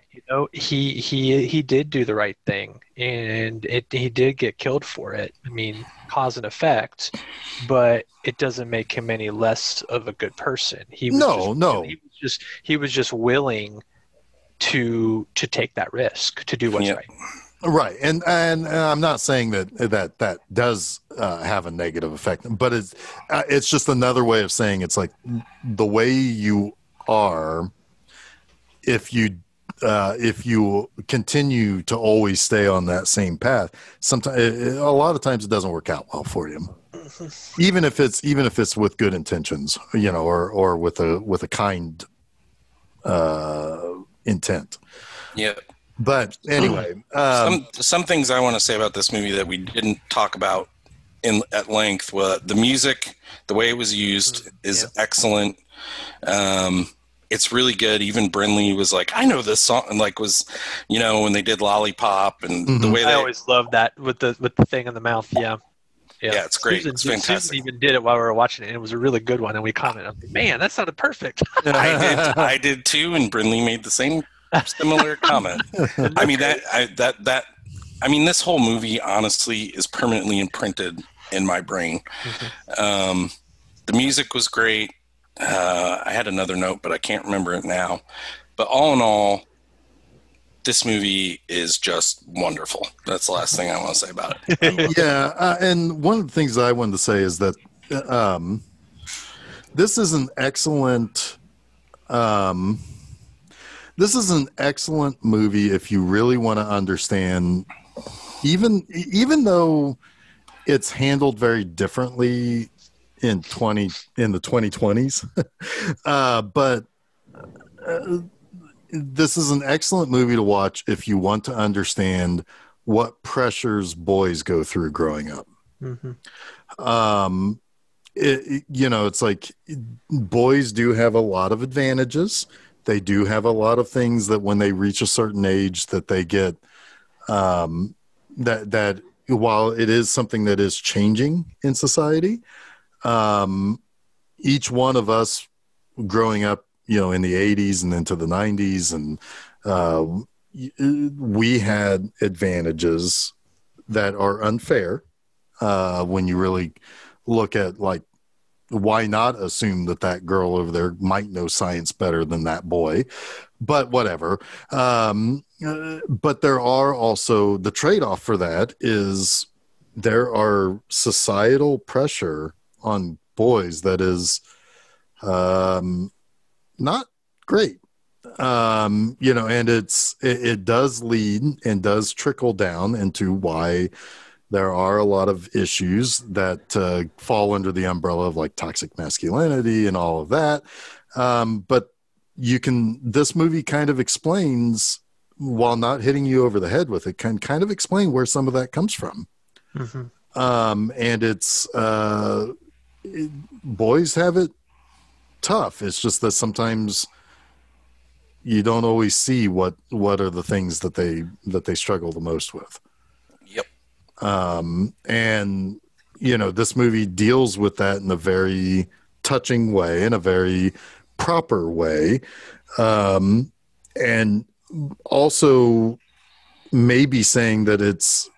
[SPEAKER 3] He did do the right thing, and he did get killed for it. I mean, cause and effect, but it doesn't make him any less of a good person. He was just willing to take that risk, to do what's right.
[SPEAKER 2] Right, and I'm not saying that does have a negative effect, but it's just another way of saying it's like the way you are. If you continue to always stay on that same path, sometimes, a lot of times, it doesn't work out well for you. Even if it's with good intentions, or with a kind intent.
[SPEAKER 1] Yeah.
[SPEAKER 2] But anyway,
[SPEAKER 1] some things I want to say about this movie that we didn't talk about at length. The music, the way it was used, is excellent. It's really good. Even Brinley was like, I know this song, and like was, when they did Lollipop, and the way
[SPEAKER 3] I always loved that with the thing in the mouth. Yeah,
[SPEAKER 1] it's great. It's fantastic.
[SPEAKER 3] Susan even did it while we were watching it, and it was a really good one. And we commented, man, that sounded perfect.
[SPEAKER 1] I did too, and Brinley made the same similar comment. I mean this whole movie honestly is permanently imprinted in my brain. The music was great. I had another note, but I can't remember it now. But all in all, this movie is just wonderful. That's the last thing I want to say about it.
[SPEAKER 2] Yeah, and one of the things I wanted to say is that this is an excellent movie if you really want to understand, even though it's handled very differently in the 2020s. But this is an excellent movie to watch if you want to understand what pressures boys go through growing up. It's like boys do have a lot of advantages. They do have a lot of things that when they reach a certain age that they get, that while it is something that is changing in society, each one of us growing up, in the 80s and into the 90s, and we had advantages that are unfair when you really look at, like, why not assume that girl over there might know science better than that boy? But whatever. But there are also, the trade-off for that is there are societal pressure on boys that is not great. And it does lead and does trickle down into why there are a lot of issues that fall under the umbrella of like toxic masculinity and all of that. But this movie kind of explains, while not hitting you over the head with it, can kind of explain where some of that comes from. And it's boys have it tough. It's just that sometimes you don't always see what are the things that they struggle the most with.
[SPEAKER 1] Yep.
[SPEAKER 2] And this movie deals with that in a very touching way, in a very proper way, and also maybe saying that it's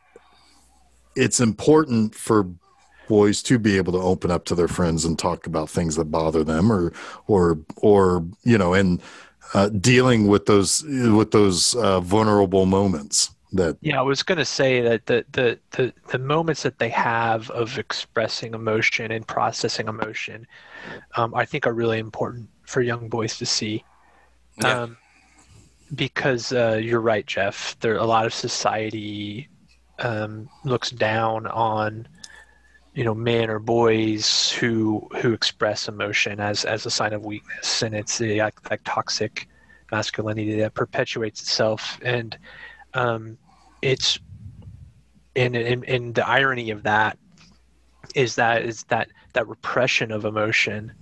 [SPEAKER 2] important for boys to be able to open up to their friends and talk about things that bother them, or and dealing with those vulnerable moments.
[SPEAKER 3] I was going to say that the moments that they have of expressing emotion and processing emotion, I think are really important for young boys to see.
[SPEAKER 1] Yeah.
[SPEAKER 3] Because you're right, Jeff. A lot of society looks down on men or boys who express emotion as a sign of weakness, and it's like toxic masculinity that perpetuates itself. And it's and the irony of that is that repression of emotion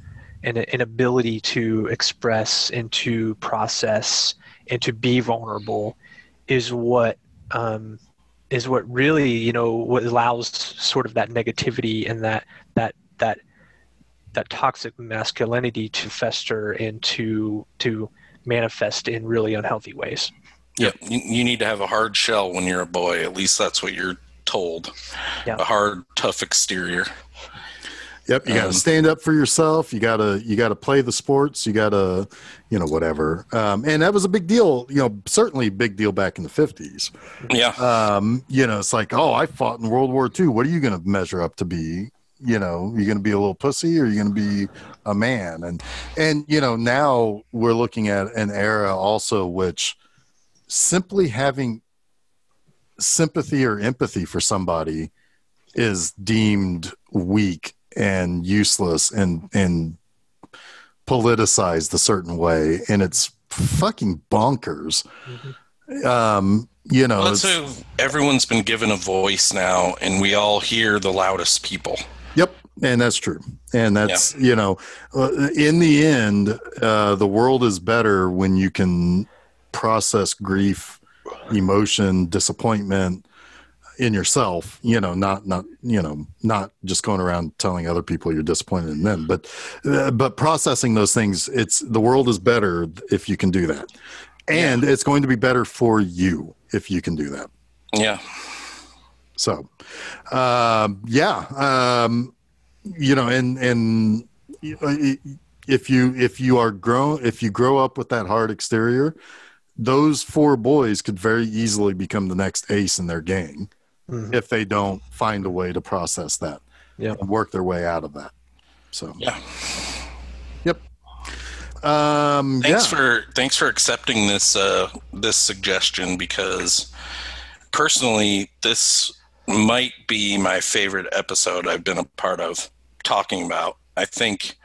[SPEAKER 3] and an inability to express and to process and to be vulnerable is what really what allows sort of that negativity and that toxic masculinity to fester and to manifest in really unhealthy ways.
[SPEAKER 1] Yeah, you need to have a hard shell when you're a boy. At least that's what you're told.
[SPEAKER 3] Yeah.
[SPEAKER 1] A hard, tough exterior.
[SPEAKER 2] Yep, you got to stand up for yourself. You got to play the sports. You got to, whatever. And that was a big deal. Certainly a big deal back in the 50s.
[SPEAKER 1] Yeah.
[SPEAKER 2] It's like, oh, I fought in World War II. What are you going to measure up to be? You going to be a little pussy, or are you going to be a man? And now we're looking at an era also which simply having sympathy or empathy for somebody is deemed weak and useless and politicized a certain way, and it's fucking bonkers.
[SPEAKER 1] So everyone's been given a voice now, and we all hear the loudest people.
[SPEAKER 2] Yep, and that's true. And that's in the end, the world is better when you can process grief, emotion, disappointment in yourself, not just going around telling other people you're disappointed in them, but processing those things. The world is better if you can do that. And it's going to be better for you if you can do that.
[SPEAKER 1] Yeah.
[SPEAKER 2] So, and if you grow up with that hard exterior, those four boys could very easily become the next ace in their gang if they don't find a way to process that and work their way out of that. So, yep.
[SPEAKER 1] Thanks for accepting this suggestion, because personally, this might be my favorite episode I've been a part of talking about. I think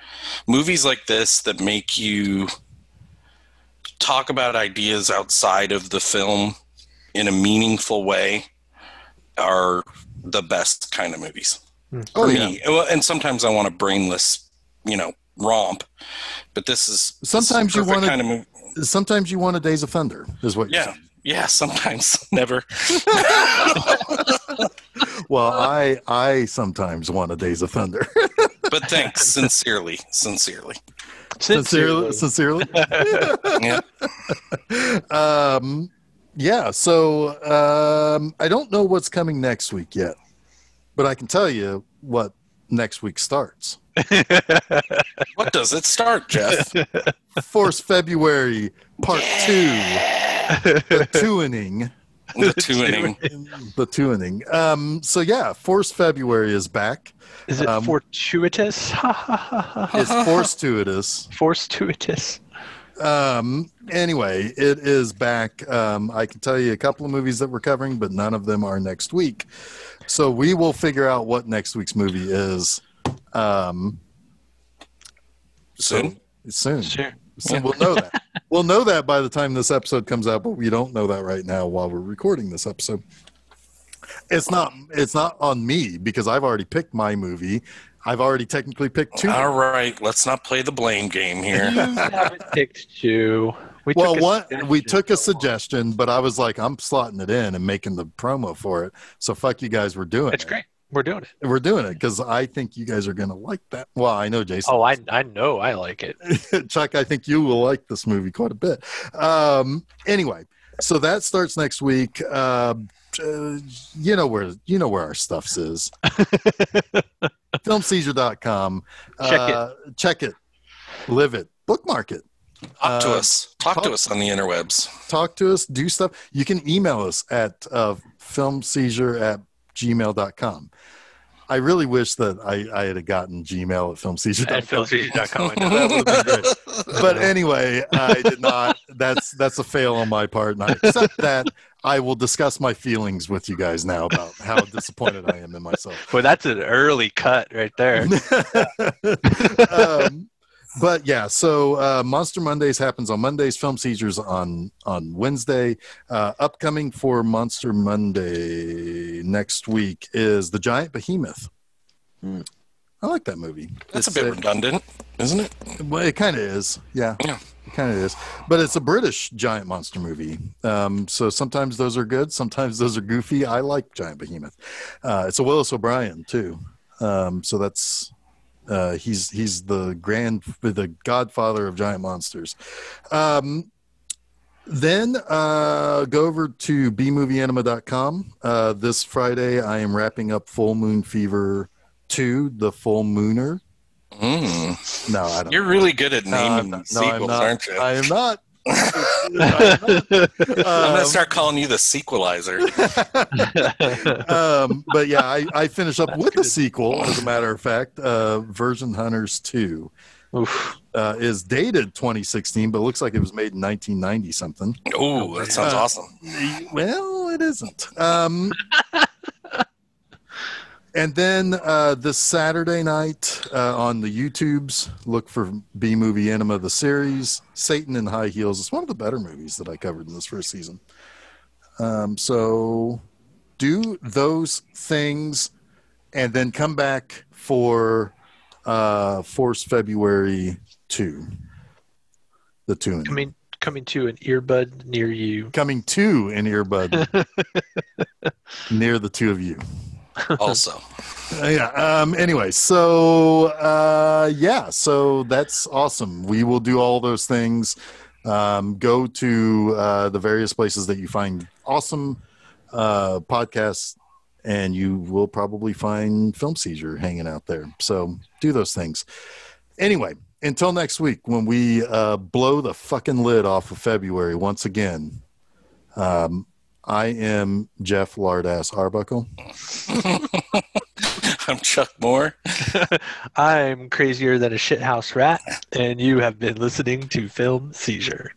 [SPEAKER 1] movies like this that make you talk about ideas outside of the film in a meaningful way are the best kind of movies for me. And sometimes I want a brainless, romp, but this is
[SPEAKER 2] sometimes
[SPEAKER 1] you want kind of movie.
[SPEAKER 2] Sometimes you want a Days of Thunder, is what you're saying.
[SPEAKER 1] Yeah, sometimes. Never.
[SPEAKER 2] Well, I sometimes want a Days of Thunder.
[SPEAKER 1] But thanks, sincerely.
[SPEAKER 2] Sincerely.
[SPEAKER 1] Yeah.
[SPEAKER 2] So I don't know what's coming next week yet, but I can tell you what next week starts.
[SPEAKER 1] What does it start, Jeff?
[SPEAKER 2] Force February Part 2. The two-inning. So yeah, Force February is back.
[SPEAKER 3] Is it fortuitous?
[SPEAKER 2] It's fortuitous.
[SPEAKER 3] Fortuitous.
[SPEAKER 2] Anyway, it is back. I can tell you a couple of movies that we're covering, but none of them are next week. So we will figure out what next week's movie is.
[SPEAKER 1] Soon.
[SPEAKER 3] Sure.
[SPEAKER 2] So we'll know that. We'll know that by the time this episode comes out, but we don't know that right now while we're recording this episode. It's not on me because I've already picked my movie. I've already technically picked two.
[SPEAKER 1] All right, let's not play the blame game here.
[SPEAKER 3] You haven't picked two.
[SPEAKER 2] We took a suggestion, but I was like, I'm slotting it in and making the promo for it. So fuck you guys, we're doing it.
[SPEAKER 3] It's great. We're doing it.
[SPEAKER 2] We're doing it because I think you guys are going to like that. Well, I know Jason.
[SPEAKER 3] Oh, I know I like it.
[SPEAKER 2] Chuck, I think you will like this movie quite a bit. Anyway, so that starts next week. You know where our stuff is. FilmSeizure.com. Check it. Live it. Bookmark it.
[SPEAKER 1] Talk to us. Talk to us on the interwebs.
[SPEAKER 2] Talk to us. Do stuff. You can email us at filmseizure@gmail.com. I really wish that I had gotten Gmail at filmseizure.com.
[SPEAKER 3] At filmseizure.com.
[SPEAKER 2] That would have been great. But anyway, I did not. That's a fail on my part. And I accept that. I will discuss my feelings with you guys now about how disappointed I am in myself.
[SPEAKER 3] Well, that's an early cut right there.
[SPEAKER 2] But yeah, so Monster Mondays happens on Mondays. Film Seizures on Wednesday. Upcoming for Monster Monday next week is The Giant Behemoth. I like that movie.
[SPEAKER 1] That's a bit redundant, isn't it?
[SPEAKER 2] Well, it kind of is. Yeah. It kind of is. But it's a British giant monster movie. So sometimes those are good. Sometimes those are goofy. I like Giant Behemoth. It's a Willis O'Brien, too. So that's... he's the godfather of giant monsters. Then go over to bmovieanima.com. This Friday, I am wrapping up Full Moon Fever 2, The Full Mooner. No, I don't.
[SPEAKER 1] You're really good at naming sequels, aren't you?
[SPEAKER 2] I am not.
[SPEAKER 1] I'm going to start calling you the sequelizer.
[SPEAKER 2] But yeah, I finish up with a sequel, as a matter of fact. Version Hunters 2 is dated 2016, but looks like it was made in 1990 something.
[SPEAKER 1] Oh, that sounds awesome.
[SPEAKER 2] Well, it isn't. And then this Saturday night on the YouTubes, look for B Movie Enema, the series, Satan in High Heels. It's one of the better movies that I covered in this first season. So do those things and then come back for Force February 2. The 2.
[SPEAKER 3] Coming to an earbud near you.
[SPEAKER 2] Coming to an earbud near the two of you.
[SPEAKER 1] Also.
[SPEAKER 2] Anyway, so so that's awesome. We will do all those things. Go to the various places that you find awesome podcasts, and you will probably find Film Seizure hanging out there. So do those things. Anyway, until next week when we blow the fucking lid off of February once again. I am Jeff Lardass Arbuckle.
[SPEAKER 1] I'm Chuck Moore.
[SPEAKER 3] I'm crazier than a shithouse rat, and you have been listening to Film Seizure.